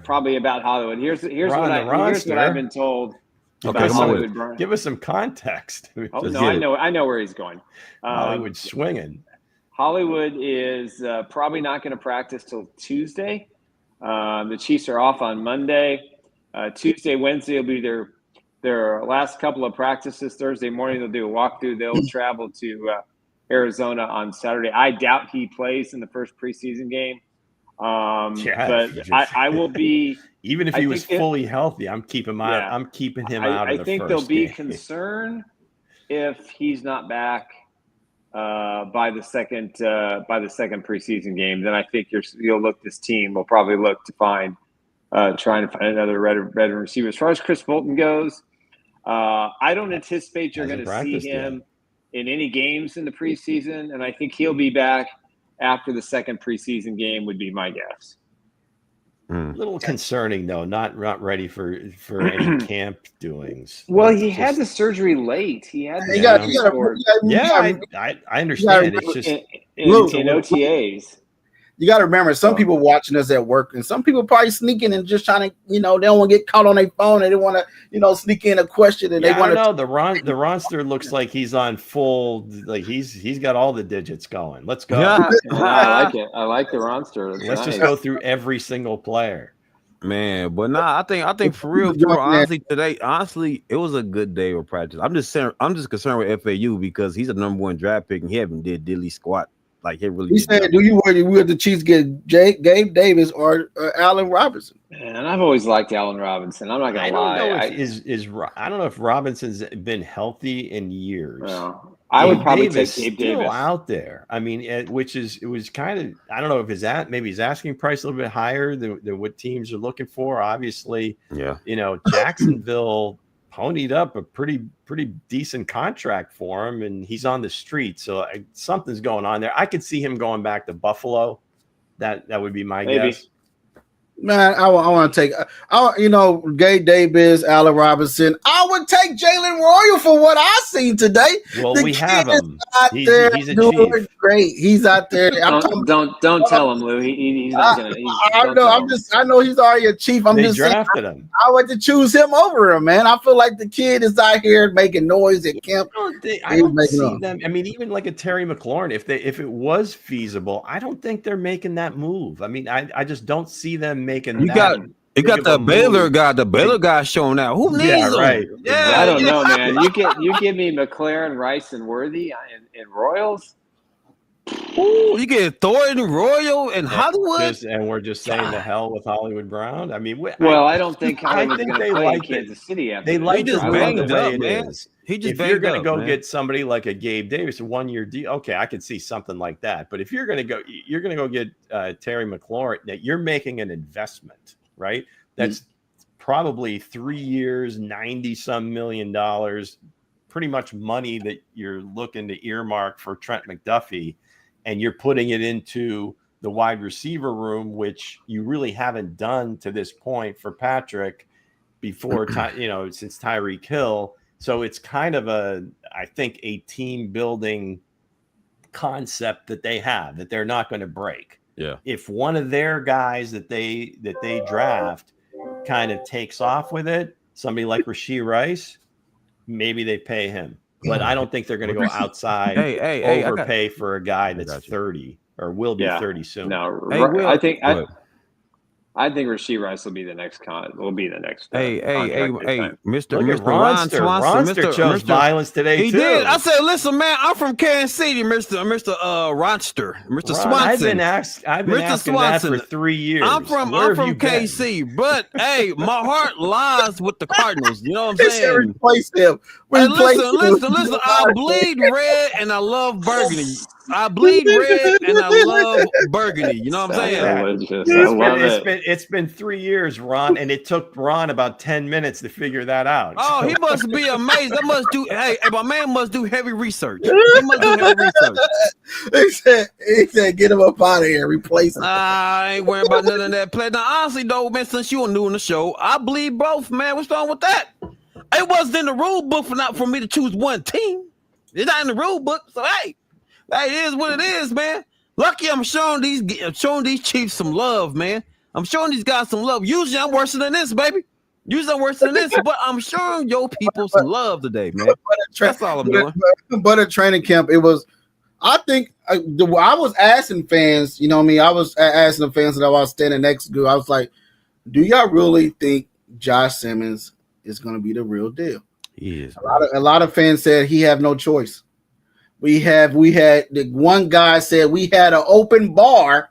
probably about Hollywood. Here's what I've been told. Okay, Hollywood. Give us some context. I know where he's going. Hollywood swinging. Hollywood is probably not going to practice till Tuesday. The Chiefs are off on Monday. Tuesday, Wednesday will be their last couple of practices. Thursday morning they'll do a walkthrough. They'll travel to Arizona on Saturday. I doubt he plays in the first preseason game. But I will be. Even if he was fully hehealthy, I'm keeping him out. I'm keeping him out. I think there'll be concern if he's not back by the second preseason game. Then I think this team will probably look to trying to find another veteran receiver. As far as Chris Bolton goes, I don't anticipate you're going to see him in any games in the preseason, and I think he'll be back after the second preseason game would be my guess. A little concerning though, not ready for any camp doings. Well, he had the surgery late. He had I understand. It's just in OTAs. you got to remember, some people watching us at work, and some people probably sneaking and just trying to, they don't want to get caught on their phone. They don't want to, sneak in a question, and they want to. No, the Ronster looks like he's on full, like he's got all the digits going. Let's go. Yeah, I like it. I like the Ronster. Let's just go through every single player. Man, but nah, I think for real, honestly, today, it was a good day of practice. I'm just concerned with FAU because he's a number 1 draft pick and he haven't did diddly squat. Like he said, "Do you worry will the Chiefs get Gabe Davis or Allen Robinson?" And I've always liked Allen Robinson. I'm not gonna lie. I don't know if Robinson's been healthy in years. No. I would probably take Gabe still Davis out there. I mean, it was kind of, I don't know if maybe his asking price a little bit higher than what teams are looking for. Obviously, Jacksonville ponied up a pretty decent contract for him, and he's on the street, so something's going on there. I could see him going back to Buffalo. That would be my guess. Man, I want to take, Gabe Davis, Allen Robinson. I would take Jalen Royal for what I seen today. Well, we have him. He's a doing Chief. Great. He's out there. Don't tell him, Lou. He's not gonna. I know he's already a Chief. They drafted him. I would to choose him over him, man. I feel like the kid is out here making noise at camp. I don't see them. I mean, even like a Terry McLaurin, if it was feasible, I don't think they're making that move. I mean, I just don't see them making. You got the Baylor guy. The Baylor guy showing out. Who needs him? Right. Yeah, I don't know, man. You give me McLaren, Rice, and Worthy and Royals. Ooh, you get Thornton, Royal, and Hollywood. And we're just saying the hell with Hollywood Brown. I mean, I don't think Hollywood's going to play in Kansas City after they like just banged the way it is. If you're going to go get somebody like a Gabe Davis, a 1-year deal, okay, I could see something like that. But if you're going to go get Terry McLaurin, that you're making an investment, right? That's probably 3 years, $90-some million, pretty much money that you're looking to earmark for Trent McDuffie, and you're putting it into the wide receiver room, which you really haven't done to this point for Patrick before, since Tyreek Hill. So it's kind of I think a team building concept that they have that they're not going to break. Yeah. If one of their guys that they draft kind of takes off with it, somebody like Rashee Rice, maybe they pay him. But I don't think they're going to go outside overpay for a guy that's 30 or will be 30 soon. No, I think Rashee Rice will be the next Hey, Mr. Ron Swanson chose violence today. He did. I said, listen, man, I'm from Kansas City, Mr. Ronster, Mr. Swanson. I've been asking that for 3 years. I'm from KC, but hey, my heart lies with the Cardinals. You know what I'm saying? Replace them. Listen. I bleed red and I love burgundy. I bleed red and I love burgundy. You know what I'm saying? It's been 3 years, Ron, and it took Ron about 10 minits to figure that out. Oh, he must be amazed. My man must do heavy research. He must do heavy research. He said, get him up out of here, replace him. I ain't worried about none of that play. Now, honestly, though, man, since you were new in the show, I bleed both, man. What's wrong with that? It wasn't in the rule book for me to choose one team. It's not in the rule book, so hey. That is what it is, man. Lucky I'm showing these Chiefs some love, man. I'm showing these guys some love. Usually I'm worse than this, baby. But I'm showing your people some love today, man. That's all I'm doing. But at training camp, it was, I think, I was asking fans, you know what I mean? I was asking the fans that I was standing next to. I was like, do y'all really think Josh Simmons is going to be the real deal? He is. A lot of fans said he have no choice. We had the one guy said we had an open bar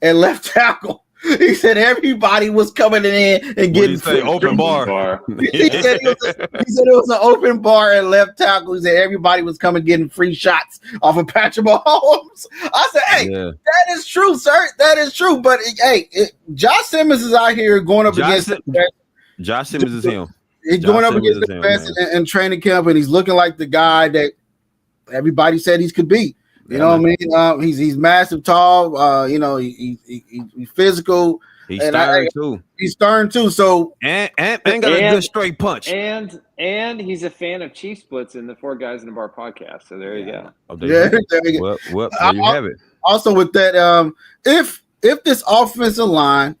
at left tackle. He said everybody was coming in and getting open bar. He said it was an open bar at left tackle. He said everybody was coming getting free shots off of Patrick Mahomes. I said, hey, that is true, sir. That is true. But hey, Josh Simmons is out here going up against Josh Simmons is him. He's going up against the best in training camp, and he's looking like the guy that everybody said he could be. You know what I mean? He's massive, tall. He's physical. He's stern too. He's stern too. So and got a good straight punch. And he's a fan of Chiefs Blitz in the 4 Guys in a Bar podcast. So there you go. There you go. Well, there you have it. Also with that, if this offensive line,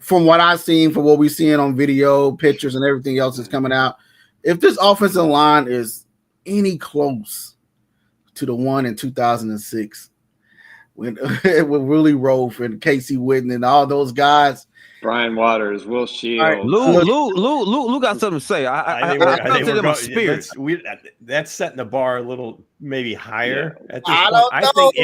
from what I've seen, from what we're seeing on video, pictures, and everything else that's coming out, if this offensive line is any close to the one in 2006, when it would really roll for Casey Witten and all those guys. Brian Waters, Will Shields. Right. Lou got something to say. I think we're going spirit. That's setting the bar a little maybe higher at this I point.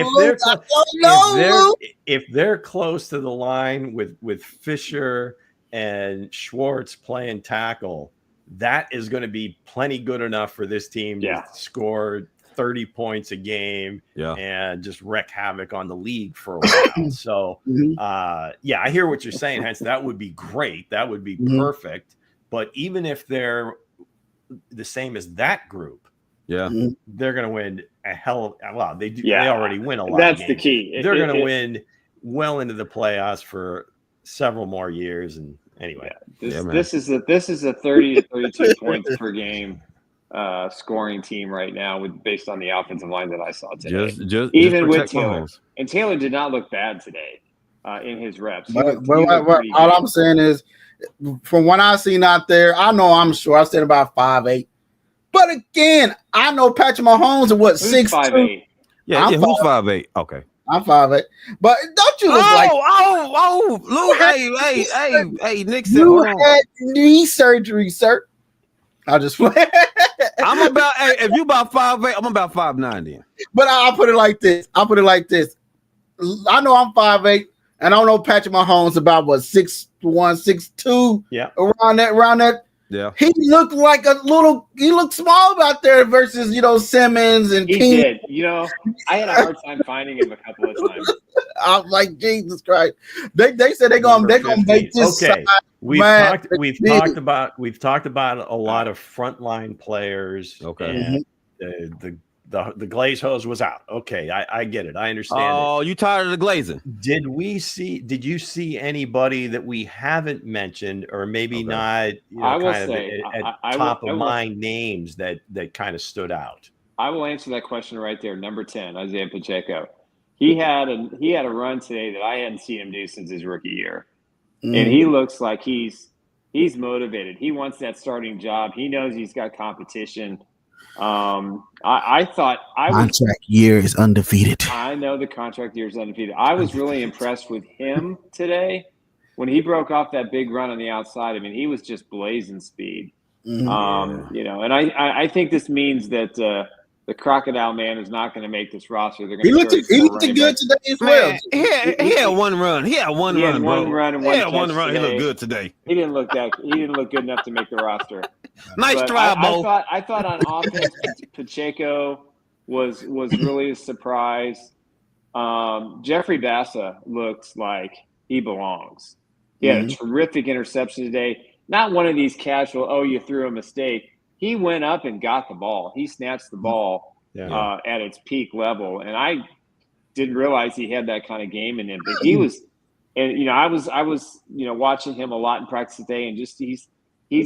don't If they're close to the line with Fisher and Schwartz playing tackle, that is going to be plenty good enough for this team to score 30 points a game and just wreak havoc on the league for a while. So, I hear what you're saying, Hense. That would be great. That would be perfect. But even if they're the same as that group, they're going to win a hell of well. They do. They already win a lot. That's of the games. key. They're going to win well into the playoffs for several more years. And anyway, this is a 30 to 32 points per game scoring team right now based on the offensive line that I saw today. Even with Taylor. And Taylor did not look bad today in his reps. All I'm saying is, from what I've seen out there, I'm sure I said about 5'8". But again, I know Patrick Mahomes is what, 6'2". Yeah, who's 5'8"? Okay. I'm 5'8". But don't you look like Lou, hey, Nick said you had knee surgery, sir. I'll just play. I'm about if you about 5'8", I'm about 5'9" then. But I'll put it like this. I know I'm 5'8", and I don't know Patrick Mahomes about what 6'1", 6'2". Yeah. Around that. Yeah. He looked like he looked small out there versus, Simmons and He King. did. I had a hard time finding him a couple of times. I'm like, Jesus Christ. They said they're gonna make this. Okay. We've talked about a lot of frontline players. Okay. And the glaze hose was out. Okay, I get it. I understand. Oh, you tired of the glazing? Did you see anybody that we haven't mentioned, or maybe not? Top of mind names that kind of stood out. I will answer that question right there. Number 10, Isaiah Pacheco. He had a run today that I hadn't seen him do since his rookie year. And he looks like he's motivated. He wants that starting job. He knows he's got competition. I thought contract year is undefeated. I know the contract year is undefeated. I was really impressed with him today when he broke off that big run on the outside. I mean, he was just blazing speed. And I think this means that the Crocodile Man is not going to make this roster. They're going he looked good today as well. He had one run. He had one run, bro. One run. He looked good today. He didn't look good enough to make the roster. Nice try, Bo. I thought on offense, Pacheco was really a surprise. Jeffrey Bassa looks like he belongs. He had a terrific interception today. Not one of these casual, you threw a mistake. He went up and got the ball. He snatched the ball at its peak level, and I didn't realize he had that kind of game in him. But he was, and I was watching him a lot in practice today, and just he's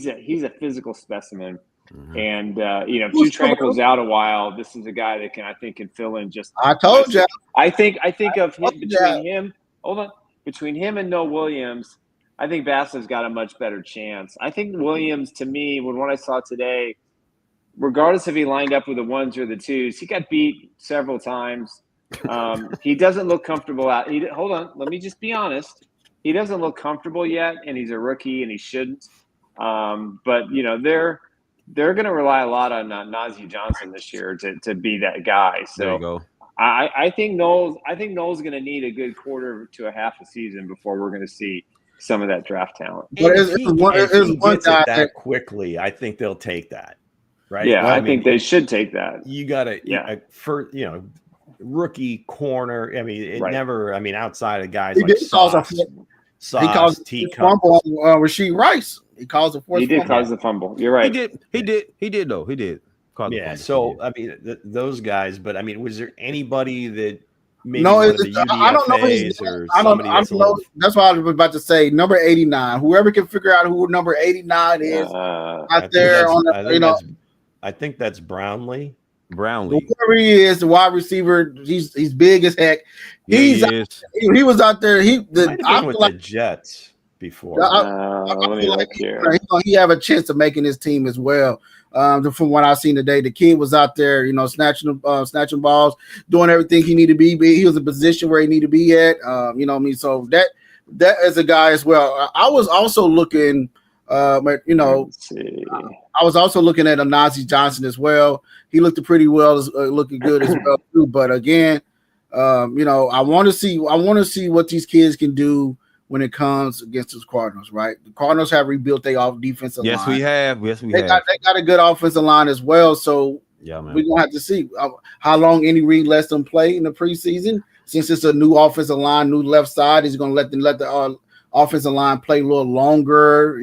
a physical specimen. And if Tranquil's out a while, this is a guy that can fill in just. I told you. I think of him between him and Noah Williams. I think Bassa's got a much better chance. I think Williams, to me, what I saw today, regardless if he lined up with the ones or the twos, he got beat several times. He doesn't look comfortable out. Hold on, let me just be honest. He doesn't look comfortable yet, and he's a rookie, and he shouldn't. But they're going to rely a lot on Najee Johnson this year to be that guy. So there you go. I think Noel's going to need a good quarter to a half a season before we're going to see some of that draft talent. But if he gets it that quickly, I think they'll take that, right? Yeah, I think they should take that. You got to, rookie corner. I mean, it never. I mean, outside of guys like Sauce, he calls a fumble on Rashee Rice. He calls a forced. He did cause the fumble. You're right. He did though. He did. Yeah. So I mean, those guys. But I mean, was there anybody that? Maybe I don't know. I don't know. That's what I was about to say. Number 89. Whoever can figure out who number 89 is out there on I think that's Brownlee. Brownlee. Whoever he is, the wide receiver, he's big as heck. Yeah, He was out there. Might have been with the Jets before. I Let me feel look like here. he have a chance of making his team as well. From what I've seen today, the kid was out there, snatching balls, doing everything he needed to be. He was in a position where he needed to be at. So that is a guy as well. I was also looking, Let's see. I was also looking at Nazi Johnson as well. He looked pretty well, looking good as well too. But again, I want to see what these kids can do when it comes against the Cardinals. Right, the Cardinals have rebuilt their defensive line. Yes, we have. They got a good offensive line as well. So yeah, man, we're gonna have to see how long Andy Reid lets them play in the preseason. Since it's a new offensive line, new left side, he's gonna let the offensive line play a little longer.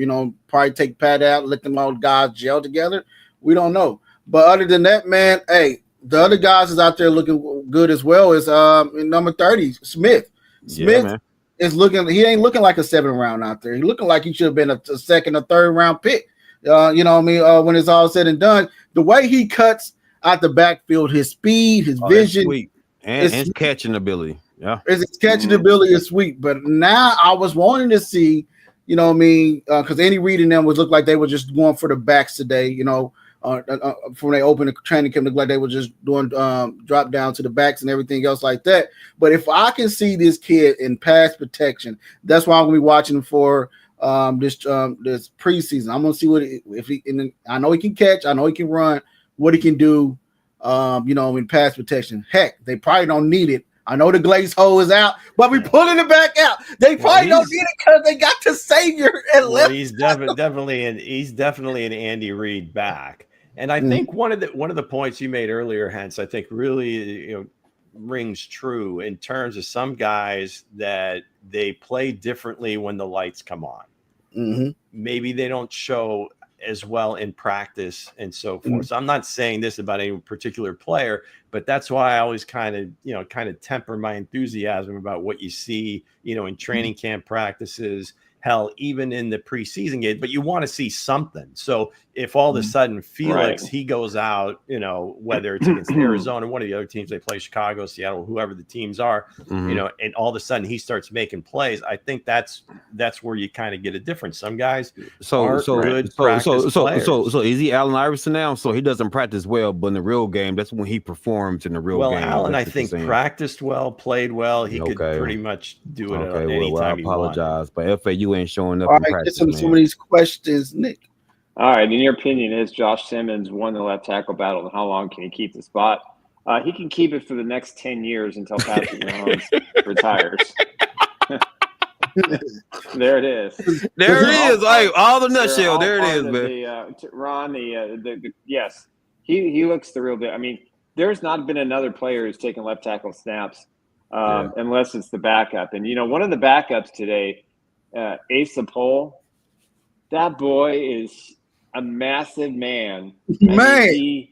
Probably take Pat out, let them all guys gel together. We don't know. But other than that, man, hey, the other guys is out there looking good as well. Is number 30, Smith. Smith is looking. He ain't looking like a 7th round out there. He's looking like he should have been a 2nd or 3rd round pick. When it's all said and done, the way he cuts out the backfield, his speed, his vision, sweet. And his catching ability. Yeah, his catching ability is sweet. But now I was wanting to see, because Andy Reid and them look like they were just going for the backs today. From they opened the training camp, looked like they were just doing drop down to the backs and everything else like that. But if I can see this kid in pass protection, that's why I'm gonna be watching him for this preseason. I'm gonna see I know he can catch, I know he can run, what he can do, in pass protection. Heck, they probably don't need it. I know the glaze hole is out, but we pulling it back out. They probably don't need it because they got the savior at left. He's definitely an Andy Reid back. And I think one of the points you made earlier, Hense, I think really rings true in terms of some guys that they play differently when the lights come on. Mm-hmm. Maybe they don't show as well in practice and so forth. So I'm not saying this about any particular player, but that's why I always kind of temper my enthusiasm about what you see, in training camp practices, hell, even in the preseason game, but you want to see something. So if all of a sudden Felix, he goes out, whether it's against Arizona, one of the other teams they play, Chicago, Seattle, whoever the teams are, and all of a sudden he starts making plays, I think that's where you kind of get a difference. Some guys so is he Allen Iverson now? So he doesn't practice well, but in the real game, that's when he performs in the real game. Well, Allen, I think practiced well, played well. He could pretty much do it anytime he wants. I apologize, but FAU ain't showing up. All right, get some of these questions, Nick. All right, in your opinion, is Josh Simmons won the left tackle battle, and how long can he keep the spot? He can keep it for the next 10 years until Patrick Mahomes retires. There it is. There it is. Like all the nutshell. There it is, man. Ron, yes, he looks the real deal. I mean, there's not been another player who's taken left tackle snaps unless it's the backup. And one of the backups today, Asa Pohl, that boy is a massive man. He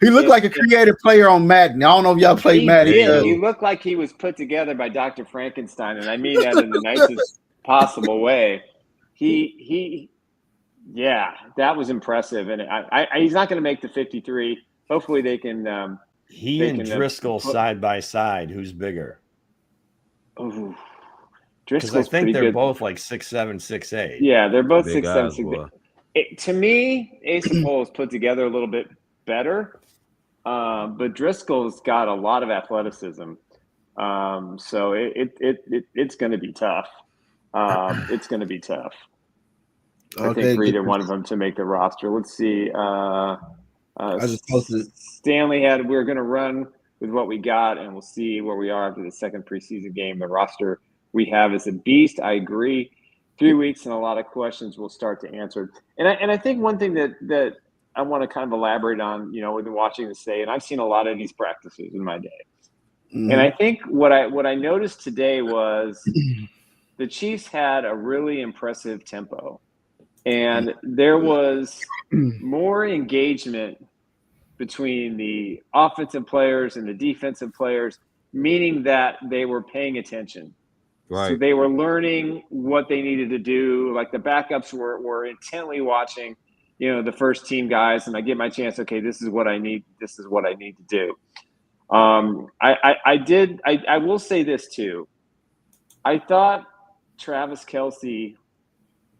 looked like a creative player on Madden. I don't know if y'all played Madden. He looked like he was put together by Dr. Frankenstein, and I mean that in the nicest possible way. That was impressive, and he's not going to make the 53. Hopefully, they can. He and Driscoll side by side. Who's bigger? Ooh. Because I think they're both like 6'7", 6'8". Yeah, they're both 6'7", 6'8". To me, Asa Pohl is put together a little bit better, but Driscoll's got a lot of athleticism, so it's going to be tough. It's going to be tough. I think for either one of them to make the roster. Let's see. Stanley we're going to run with what we got, and we'll see where we are after the second preseason game. The roster we have is a beast. I agree. 3 weeks and a lot of questions we'll start to answer. And I think one thing that I want to kind of elaborate on, we've been watching this today, and I've seen a lot of these practices in my day. And I think what I noticed today was the Chiefs had a really impressive tempo, and there was more engagement between the offensive players and the defensive players, meaning that they were paying attention. Right. So they were learning what they needed to do. Like the backups were intently watching, the first team guys, and I get my chance. Okay, this is what I need. This is what I need to do. I will say this too. I thought Travis Kelce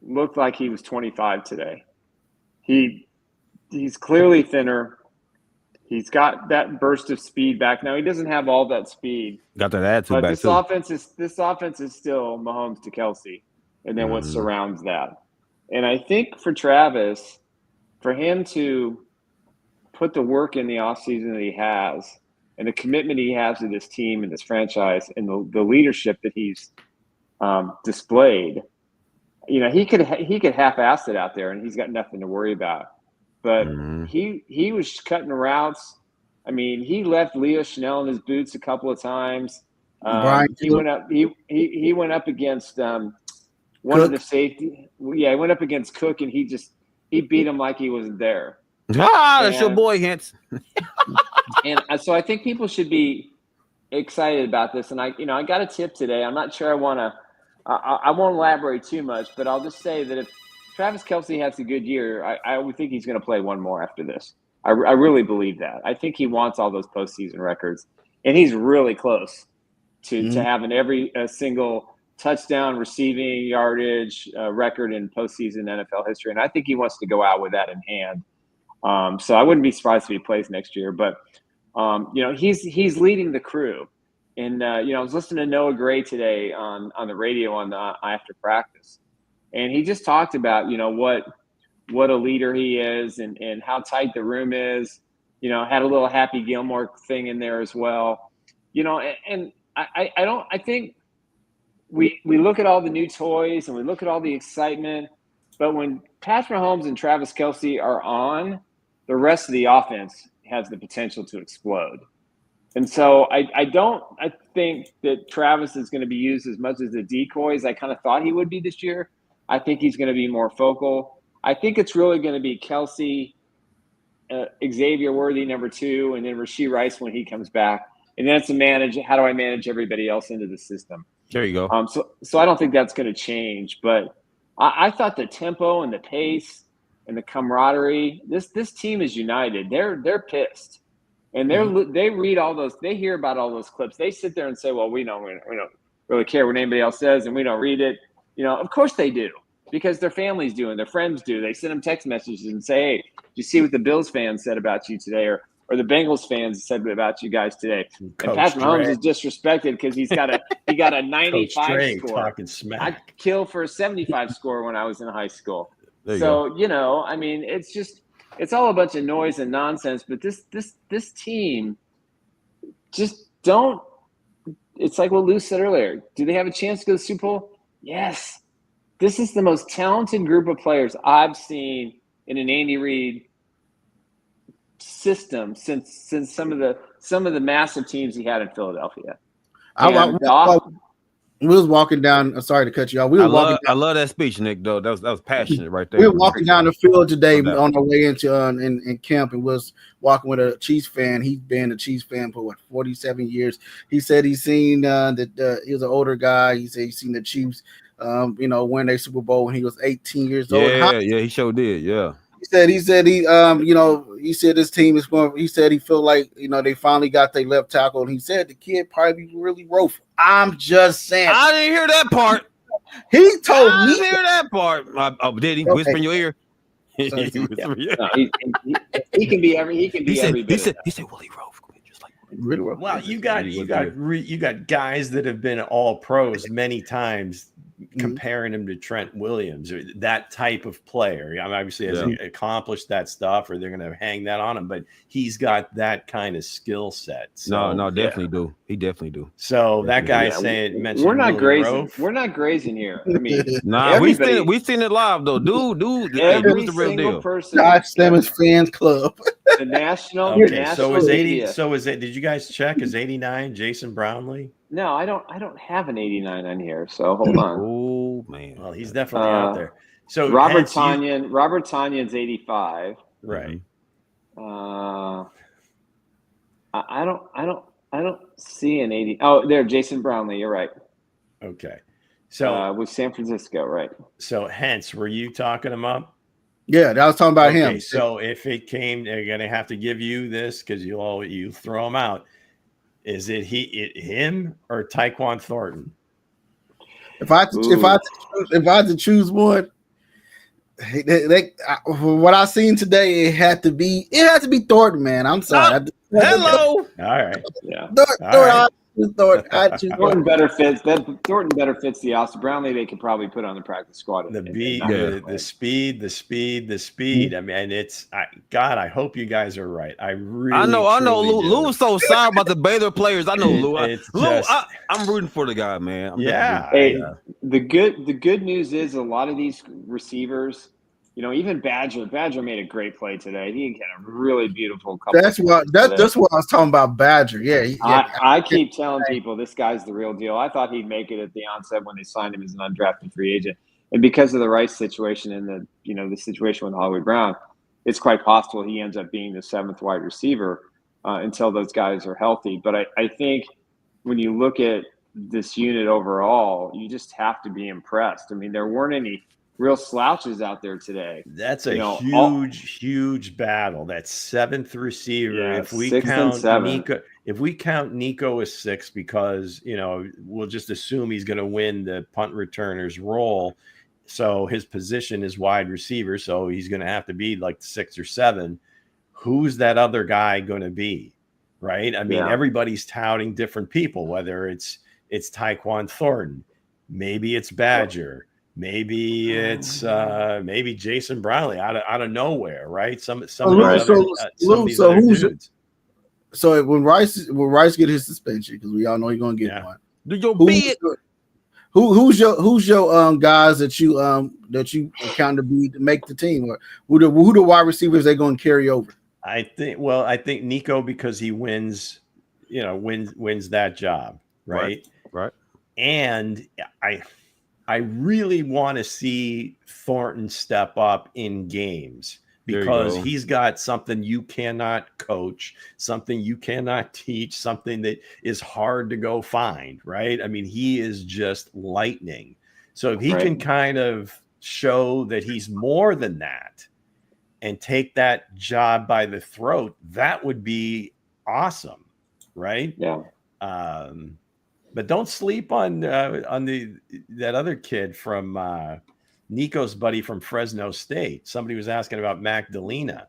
looked like he was 25 today. He's clearly thinner. He's got that burst of speed back. Now he doesn't have all that speed. Got that attitude but back this too. offense is still Mahomes to Kelce, and then what surrounds that. And I think for Travis, for him to put the work in the offseason that he has, and the commitment he has to this team and this franchise, and the leadership that he's displayed, he could half-ass it out there, and he's got nothing to worry about. But he was cutting routes. I mean, he left Leo Chanel in his boots a couple of times. He went up against one Cook. of the safety. Yeah, he went up against Cook, and he beat him like he wasn't there. That's your boy, Hense. And so I think people should be excited about this. And I got a tip today. I'm not sure I won't elaborate too much, but I'll just say that if Travis Kelce has a good year, I would think he's going to play one more after this. I really believe that. I think he wants all those postseason records, and he's really close to having every single touchdown, receiving yardage record in postseason NFL history. And I think he wants to go out with that in hand. So I wouldn't be surprised if he plays next year. But he's leading the crew. And I was listening to Noah Gray today on the radio after practice. And he just talked about, what a leader he is and how tight the room is. Had a little Happy Gilmore thing in there as well. And I think we look at all the new toys and we look at all the excitement, but when Patrick Mahomes and Travis Kelce are on, the rest of the offense has the potential to explode. And so I think that Travis is going to be used as much as a decoy as I kind of thought he would be this year. I think he's going to be more focal. I think it's really going to be Kelce, Xavier Worthy, number 2, and then Rashee Rice when he comes back. And then it's how do I manage everybody else into the system? There you go. So I don't think that's going to change. But I thought the tempo and the pace and the camaraderie, this team is united. They're pissed. And they read all those, they hear about all those clips. They sit there and say, well, we don't really care what anybody else says, and we don't read it. Of course they do, because their families do and their friends do. They send them text messages and say, hey, did you see what the Bills fans said about you today? Or the Bengals fans said about you guys today. Coach and Patrick Mahomes Dre. is disrespected because he got a 95 score. Talking smack. I'd kill for a 75 score when I was in high school. There you go. I mean, it's all a bunch of noise and nonsense, but this team just don't. It's like what Lou said earlier. Do they have a chance to go to the Super Bowl? Yes. This is the most talented group of players I've seen in an Andy Reid system since some of the massive teams he had in Philadelphia. We was walking down. Sorry to cut you off. I love that speech, Nick. Though that was passionate right there. We were walking down the field today on our way into in camp, and was walking with a Chiefs fan. He's been a Chiefs fan for 47 years. He said he's seen that he was an older guy. He said he's seen the Chiefs, win their Super Bowl when he was 18 years old. Yeah, he sure did. Yeah. He said his team is going. He said he felt like they finally got their left tackle, and he said the kid probably really rough. I'm just saying. I didn't hear that part. He told me. I didn't hear that part. Did he whisper in your ear? He can be every. He can be every bit. He said, "Willie Rowe." Really rough. Well, you got guys that have been all pros many times. Comparing him to Trent Williams, or that type of player. I mean, obviously hasn't accomplished that stuff, or they're going to hang that on him. But he's got that kind of skill set. So, no, definitely do. He definitely do. So that guy mentioned we're not grazing. Rowe. We're not grazing here. I mean, we've seen it live though, dude. Every the real single deal. person. Josh Simmons fans club. The national. Okay, national so is 80? media. So is it? Did you guys check? Is 89 Jason Brownlee? No, I don't have an 89 on here. So hold on. Oh man. Well, he's definitely out there. So Robert Tanyan's 85. Right. I don't see an 80. Oh, there, Jason Brownlee. You're right. Okay. So with San Francisco, right? So Hense, were you talking him up? Yeah, I was talking about him. So if it came, they're gonna have to give you this because you throw him out. Is it him or Tyquan Thornton? If I had to choose one, what I seen today, it had to be Thornton, man. I'm sorry. Hello. All right. Yeah. Thornton better fits. Thornton better fits the Austin Brownlee. They could probably put on the practice squad. The speed. I mean, it's God. I hope you guys are right. I know. Lou was so sorry about the Baylor players. I know Lou. I'm rooting for the guy, man. The good news is a lot of these receivers. You know, even Badger made a great play today. He had a really beautiful couple. That's what I was talking about. Badger, yeah. I keep telling people this guy's the real deal. I thought he'd make it at the onset when they signed him as an undrafted free agent, and because of the Rice situation and the situation with Hollywood Brown, it's quite possible he ends up being the 7th wide receiver until those guys are healthy. But I think when you look at this unit overall, you just have to be impressed. I mean, there weren't any real slouches out there today. That's a huge battle. That 7th receiver. Yeah, if we count Nico as 6, because we'll just assume he's going to win the punt returner's role. So his position is wide receiver. So he's going to have to be like 6 or 7. Who's that other guy going to be? Right. I mean, everybody's touting different people, whether it's Tyquan Thornton, maybe it's Badger. Maybe it's Jason Brownlee out of nowhere, right? Some of these other dudes. So when Rice get his suspension, because we all know he's gonna get one. Who's your guys that you count to be to make the team? Or who the wide receivers they gonna carry over? I think Nico, because he wins that job, right? Right. And I really want to see Thornton step up in games because he's got something you cannot coach, something you cannot teach, something that is hard to go find, right? I mean, he is just lightning. So if he can kind of show that he's more than that and take that job by the throat, that would be awesome, right? Yeah. But don't sleep on that other kid from Nico's buddy from Fresno State. Somebody was asking about Magdalena.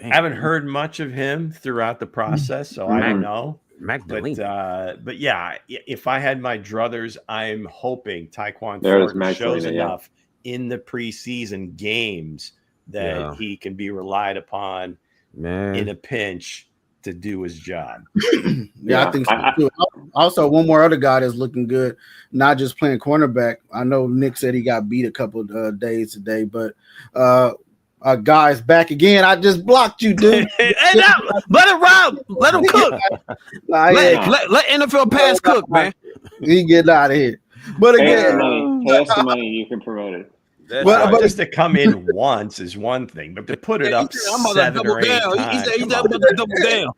Haven't heard much of him throughout the process, so I don't know. Magdalena. But yeah, if I had my druthers, I'm hoping Tyquan Thornton shows enough in the preseason games that he can be relied upon in a pinch to do his job. I think so too. Also, one more other guy that's looking good, not just playing cornerback. I know Nick said he got beat a couple of days today, but guy's back again. I just blocked you, dude. Let it ride. Let him cook. Let NFL pass cook, man. He getting out of here. But again, pay us some money, you can promote it. But just to come in once is one thing, but to put it up 7 or 8 times. He's about to double down.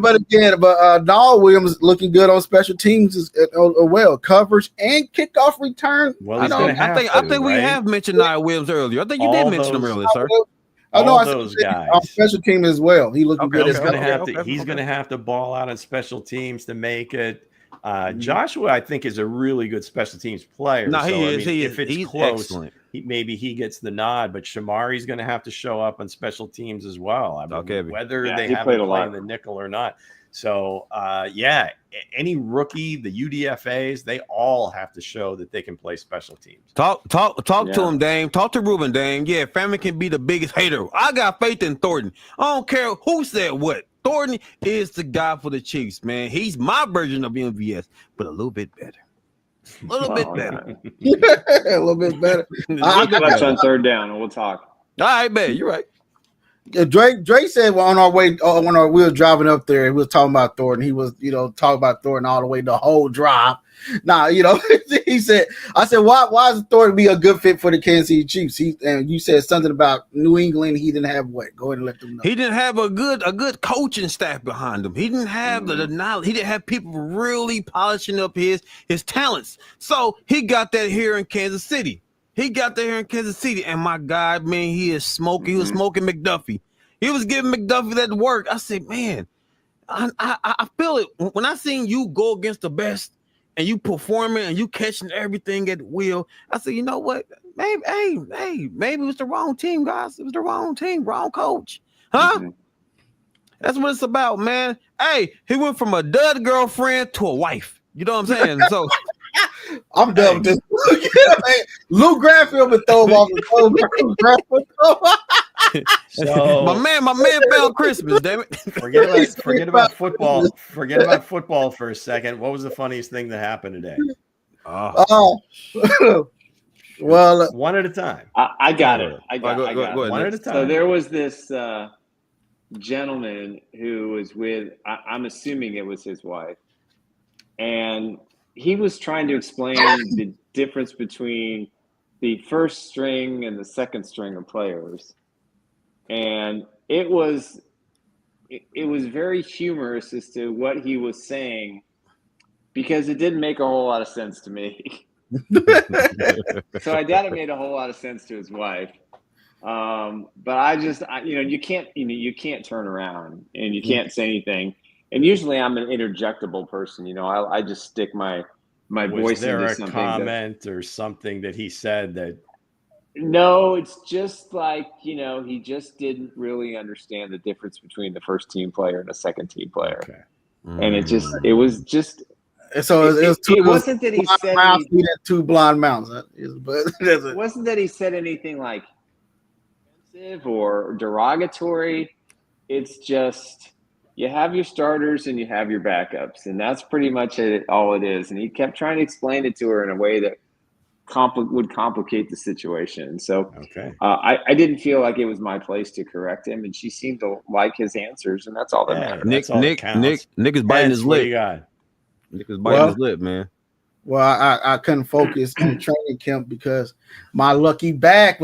but again, Noel Williams looking good on special teams as well, coverage and kickoff return. Well, I think we have mentioned Noel Williams earlier. I think you did mention him earlier, sir. I know those guys on special team as well. He looking good. He's going to have to ball out on special teams to make it. Joshua, I think, is a really good special teams player. No, he is. If it's close, excellent. Maybe he gets the nod. But Shamari's going to have to show up on special teams as well. I mean, whether they have him playing the nickel or not. So, any rookie, the UDFAs, they all have to show that they can play special teams. Talk to him, Dame. Talk to Ruben, Dame. Yeah, family can be the biggest hater. I got faith in Thornton. I don't care who said what. Thornton is the guy for the Chiefs, man. He's my version of MVS, but a little bit better. A little bit better. A little bit better. I'll touch on 3rd down and we'll talk. All right, man. You're right. Drake said on our way, when we were driving up there, we was talking about Thornton. He was, talking about Thornton all the way the whole drive. Nah, he said, I said, why is Thornton be a good fit for the Kansas City Chiefs? And you said something about New England. He didn't have what? Go ahead and let them know. He didn't have a good coaching staff behind him. He didn't have the knowledge. He didn't have people really polishing up his talents. So he got that here in Kansas City. He got there in Kansas City, and my guy, man, he is smoking. He was smoking McDuffie. He was giving McDuffie that work. I said, man, I feel it. When I seen you go against the best and you performing and you catching everything at will, I said, you know what? Maybe, maybe it was the wrong team, guys. It was the wrong team, wrong coach. Huh? That's what it's about, man. Hey, he went from a dud girlfriend to a wife. You know what I'm saying? So I'm done with this. Lou Granfield would throw him off the So my man found Christmas, damn it. Forget about football. Forget about football for a second. What was the funniest thing that happened today? Well, one at a time. I got it. I got Go it. ahead, One at a time. So there was this gentleman who was with, I'm assuming it was his wife, and he was trying to explain the difference between the first string and the second string of players. And it was very humorous as to what he was saying, because it didn't make a whole lot of sense to me. So I doubt it made a whole lot of sense to his wife. But you can't turn around and you can't say anything. And usually I'm an interjectable person. I just stick my voice into something. Was there a comment or something that he said that? No, it's just like, he just didn't really understand the difference between the first team player and a second team player. Okay. And it wasn't that he said two blonde mounts. It wasn't that he said anything like offensive or derogatory. It's just, you have your starters and you have your backups, and that's pretty much all it is. And he kept trying to explain it to her in a way that would complicate the situation. So I didn't feel like it was my place to correct him, and she seemed to like his answers, and that's all that matters. Nick is biting his lip. Nick is biting his lip, man. Well, I couldn't focus on training camp because my lucky bag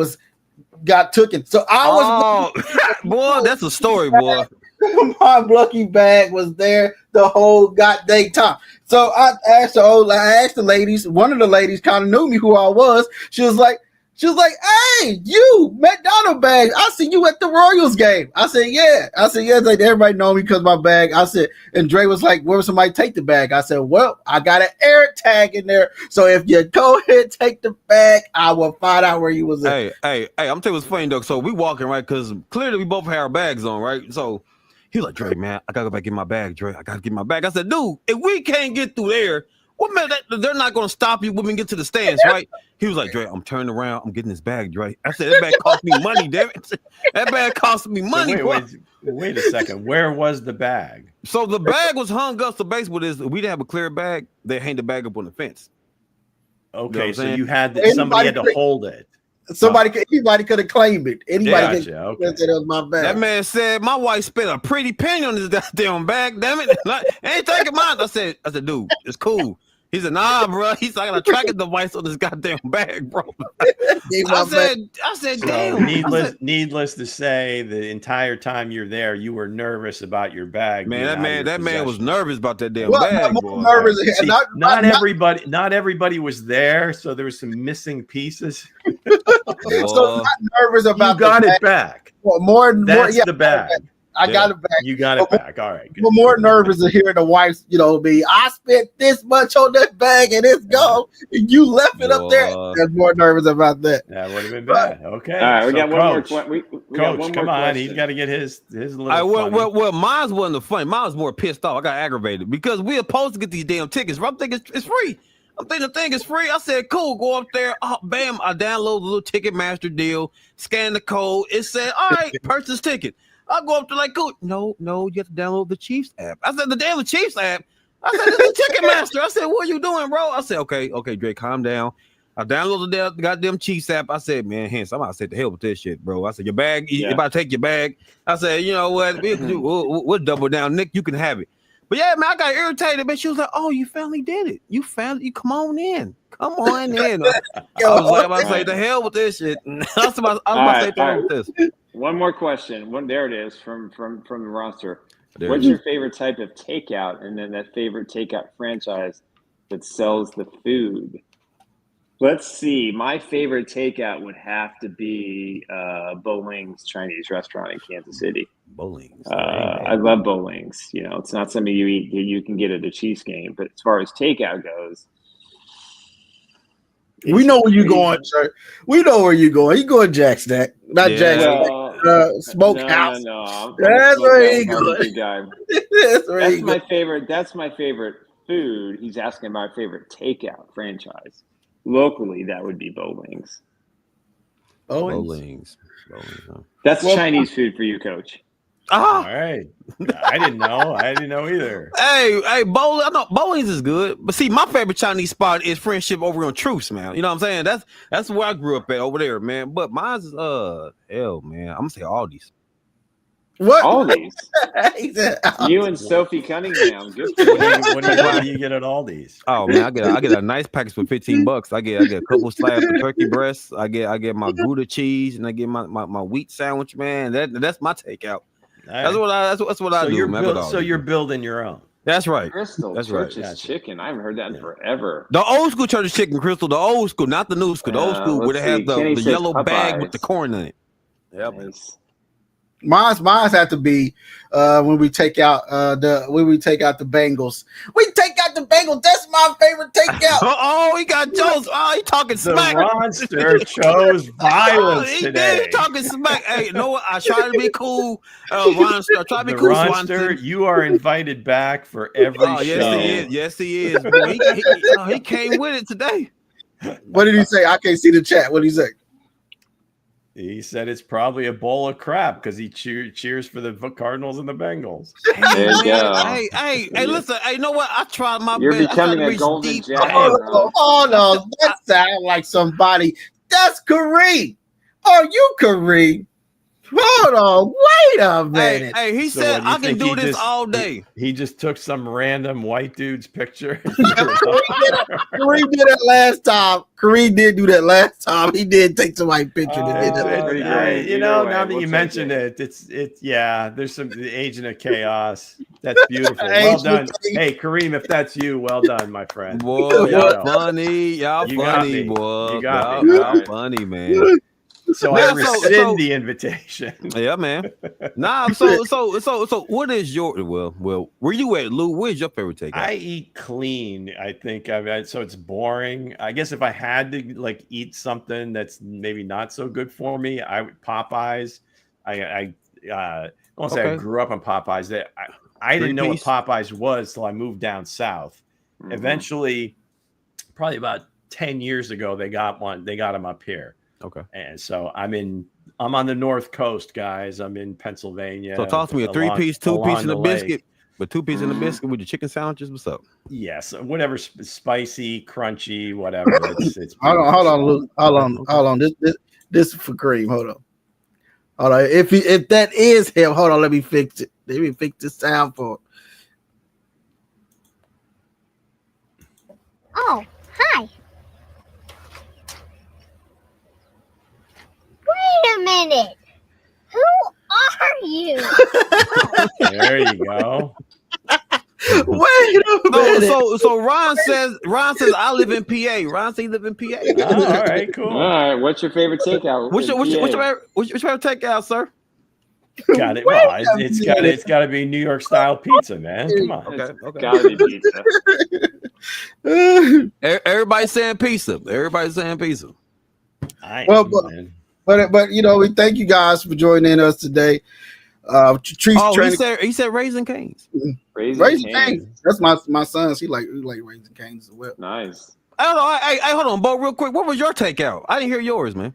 got taken. So I was boy, that's a story, boy. My lucky bag was there the whole goddamn time. So I asked the ladies. One of the ladies kind of knew me, who I was. She was like, "Hey, you McDonald bag? I see you at the Royals game." I said, "Yeah." Like, everybody know me because my bag. I said, and Dre was like, "Where would somebody take the bag?" I said, "Well, I got an air tag in there, so if you go ahead and take the bag, I will find out where you was at." Hey, I'm telling you what's funny, though. So we walking, right? Because clearly we both had our bags on, right? So he was like, "Dre, man, I gotta go back and get my bag, Dre. I gotta get my bag." I said, "Dude, if we can't get through there, what man? They're not gonna stop you when we get to the stands, right?" He was like, "Dre, I'm turning around. I'm getting this bag, Dre." I said, "That bag cost me money, damn it. That bag cost me money." So wait a second. Where was the bag? So the bag was hung up. So basically, we didn't have a clear bag. They hanged the bag up on the fence. Okay, you know so you had somebody had to hold it. Anybody could have claimed it. Anybody could have said it was my bag. That man said, "My wife spent a pretty penny on this goddamn bag. Damn it, ain't taking mine." I said, "Dude, it's cool." He said, "Nah, bro." He's like, "I got a tracking device on this goddamn bag, bro." I said, "Damn." Needless to say, the entire time you're there, you were nervous about your bag. Man, that man was nervous about that damn bag, boy. See, not everybody was there, so there was some missing pieces. So not nervous about. You got it back. Well, That's the bag. I got it back. You got it back. All right. Good. I'm more nervous to hear the wife, be, "I spent this much on that bag and it's gone. And you left it up there." I'm more nervous about that. That would have been bad. Okay. All right, we got one more. Coach, come on. He's got to get his little. Well, mine wasn't the funny. Mine was more pissed off. I got aggravated because we're supposed to get these damn tickets. I'm thinking it's free. I'm thinking the thing is free. I said, "Cool, go up there." Oh, bam! I download the little Ticketmaster deal, scan the code. It said, "All right, purchase ticket." I go up to like, "Cool." No, you have to download the Chiefs app. I said, "The damn Chiefs app." I said, "It's a Ticketmaster." I said, "What are you doing, bro?" I said, Okay, Drake, calm down. I downloaded the goddamn Chiefs app. I said, "Man, Hense, I'm about to say the hell with this shit, bro." I said, "Your bag, you about to take your bag." I said, "You know what? We'll double down, Nick. You can have it." But yeah, man, I got irritated. But she was like, "Oh, you finally did it. You come on in. Come on in." I was like, "I'm say the hell with this shit." I was about to say the hell with this. One more question. There it is from the roster. What's your favorite type of takeout, and then that favorite takeout franchise that sells the food? Let's see. My favorite takeout would have to be Bowling's Chinese restaurant in Kansas City. Bowling's. I love Bowling's. You know, it's not something you can get at a Chiefs game, but as far as takeout goes, We know where you're going, sir. We know where you're going. You going Jack Stack, not Jack Stack. Smokehouse. No. That's where he going. That's my favorite. That's my favorite food. He's asking my favorite takeout franchise. Locally, that would be Bowling's. Bowling's. That's Chinese food for you, Coach. All right. I didn't know. I didn't know either. Hey, bowling. I know Bowling's is good, but see, my favorite Chinese spot is Friendship over on Truce, man. You know what I'm saying? That's where I grew up at over there, man. But mine's is hell, man. I'm gonna say Aldi's. What? Aldi's? You and Sophie Cunningham. Good. What do you get at Aldi's? Oh man, I get a nice package for $15. I get a couple slabs of turkey breasts. I get my Gouda cheese, and I get my wheat sandwich, man. That's my takeout. That's what I do, man. So you're building your own. That's right. Crystal Church's chicken. I haven't heard that in forever. The old school Church's chicken, Crystal. The old school, not the new school. The old school where they have the yellow bag with the corn in it. Yep. Mine's have to be when we take out the Bengals. We take out the Bengals. That's my favorite takeout. Oh, he got Joe's. Oh, he talking smack. The monster chose violence he today. He talking smack. Hey, you know what? I try to be cool. Monster, I try to be cool. Monster, you are invited back for every show. Yes, he is. Boy, he came with it today. What did he say? I can't see the chat. What did he say? He said it's probably a bowl of crap because he cheers for the Cardinals and the Bengals. There you go. Hey, listen. Hey, you know what? I tried my You're best. becoming a golden jack. Oh, no. That sounds like somebody. That's Kareem. Are you Kareem? Hold on. Wait a minute. Hey, he said I can do this all day. He just took some random white dude's picture. Kareem did it last time. Kareem did do that last time. He did take some white picture. Now that you mentioned it, there's some the agent of chaos. That's beautiful. Well done. Hey, Kareem, if that's you, well done, my friend. Boy, y'all funny. Y'all funny, boy. You got me. Y'all funny, man. So I rescind the invitation. Yeah, man. Nah, so what is your well, where you at, Lou? Where's your favorite takeout? I eat clean, I think. So it's boring. I guess if I had to eat something that's maybe not so good for me, I would Popeyes. I won't say I grew up on Popeyes. I didn't know what Popeyes was till I moved down south. Mm-hmm. Eventually, probably about 10 years ago, they got them up here. Okay. And so I'm on the North Coast, guys. I'm in Pennsylvania. So toss me a 3-piece, 2-piece in a biscuit, but 2-piece in a biscuit with your chicken sandwiches. What's up? Yes, whatever, spicy, crunchy, whatever. It's hold on, Luke. Hold on. This is for Kareem. Hold on. If that is him, hold on. Let me fix it. Let me fix the sound for it. Oh, hi. Wait a minute. Who are you? There you go. Wait a minute. So Ron says I live in PA. Ron says he live in PA. Oh, all right, cool. All right, what's your favorite takeout? What's your favorite takeout, sir? Got it. Well, it's got to be New York style pizza, man. Come on. Okay. Gotta be pizza. Everybody's saying pizza. Everybody's saying pizza. But we thank you guys for joining us today. He said Raising Cane's. Raising Cane's. That's my son's. He like Raising Cane's as well. Nice. I don't know. Hey, hold on, Bo, real quick. What was your takeout? I didn't hear yours, man.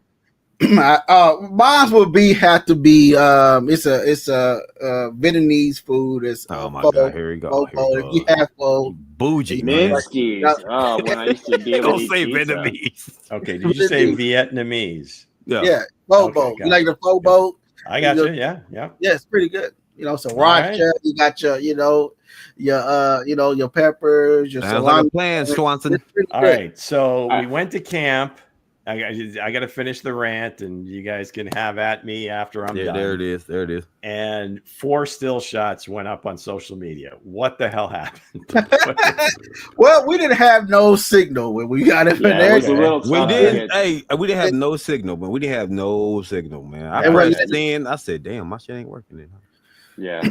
Mine would have to be it's a Vietnamese food. It's my god, here we go. If you have bougie, Minskies. Oh, when I used to be able to say eat Vietnamese. Okay, did you say Vietnamese? Yeah, pho. You like the pho bo? I got you. Yeah. Yeah, it's pretty good. So Racha, you got your peppers, your salami. Plan, Swanson. All right, so we went to camp. I got to finish the rant, and you guys can have at me after I'm done. There it is. There it is. And 4 still shots went up on social media. What the hell happened? Well, we didn't have no signal when we got it in there. It was a little We tough. did. Hey, we didn't have no signal, man. We didn't have no signal, man. I And pressed in. I said, "Damn, my shit ain't working." Then. Yeah.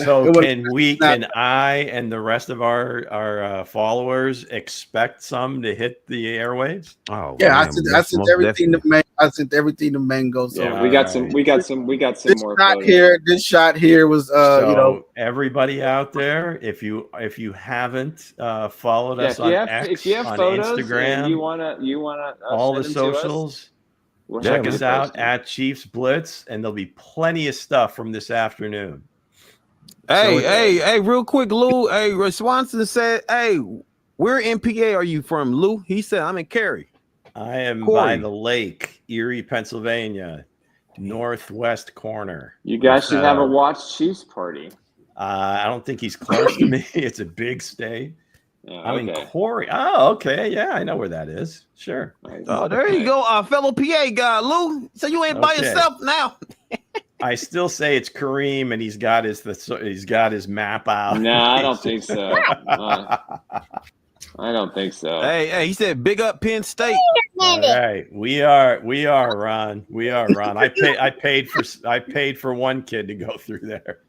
So can I and the rest of our followers expect some to hit the airwaves? Oh yeah, man, I sent everything to man. I sent everything to Mango. So Yeah, we got some this more. shot photos. here. This shot here was So everybody out there, if you haven't followed us on X, if you have on photos Instagram, and you wanna all the send them to us, socials, we'll check have us them out posted. at Chiefs Blitz, and there'll be plenty of stuff from this afternoon. Hey, real quick, Lou. Hey, Swanson said, "Hey, where in PA are you from, Lou?" He said, "I'm in Cary." I am Corey. by the lake, Erie, Pennsylvania, northwest corner. You guys should have a watch Chiefs party. I don't think he's close to me. It's a big state. Yeah, I'm in Corey. Oh, okay. Yeah, I know where that is. Sure. Oh, there you go, our fellow PA guy, Lou. So you ain't by Okay. yourself now. I still say it's Kareem, and he's got his map out. No, I don't think so. I don't think so. Hey, he said, "Big up Penn State." All right, we are Ron. We are Ron. I paid for one kid to go through there.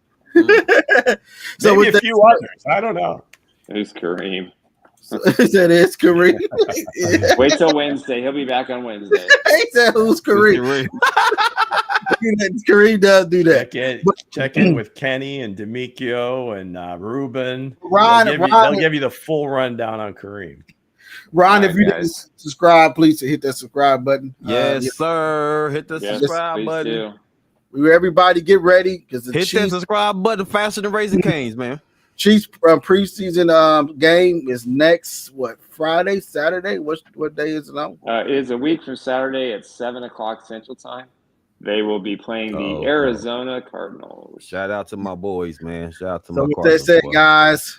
So Maybe a few others. I don't know. Who's Kareem? He said it's Kareem. Wait till Wednesday. He'll be back on Wednesday. He said who's Kareem? Kareem does do that. Check in with Kenny and Demikio and Ruben. Ron, they'll give you the full rundown on Kareem. Ron, if you didn't subscribe, please hit that subscribe button. Yes, sir. Hit the subscribe button. Everybody get ready because Hit that subscribe button faster than Raising Cane's, man. Chiefs preseason game is next Friday, Saturday? What day is it now? It is a week from Saturday at 7:00 Central Time. They will be playing the Arizona Cardinals. Shout out to my boys, man. Shout out to So my with Cardinals. that said, guys,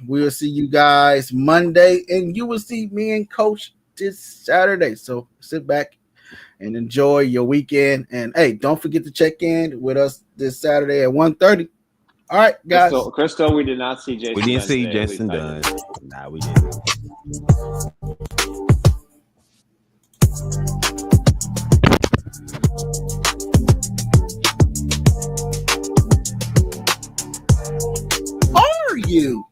we'll see you guys Monday, and you will see me and Coach this Saturday. So sit back and enjoy your weekend. And hey, don't forget to check in with us this Saturday at 1:30. All right, guys. Crystal, we did not see Jason. We didn't see today, Jason at least I Dunn. Nah, we didn't. Are you?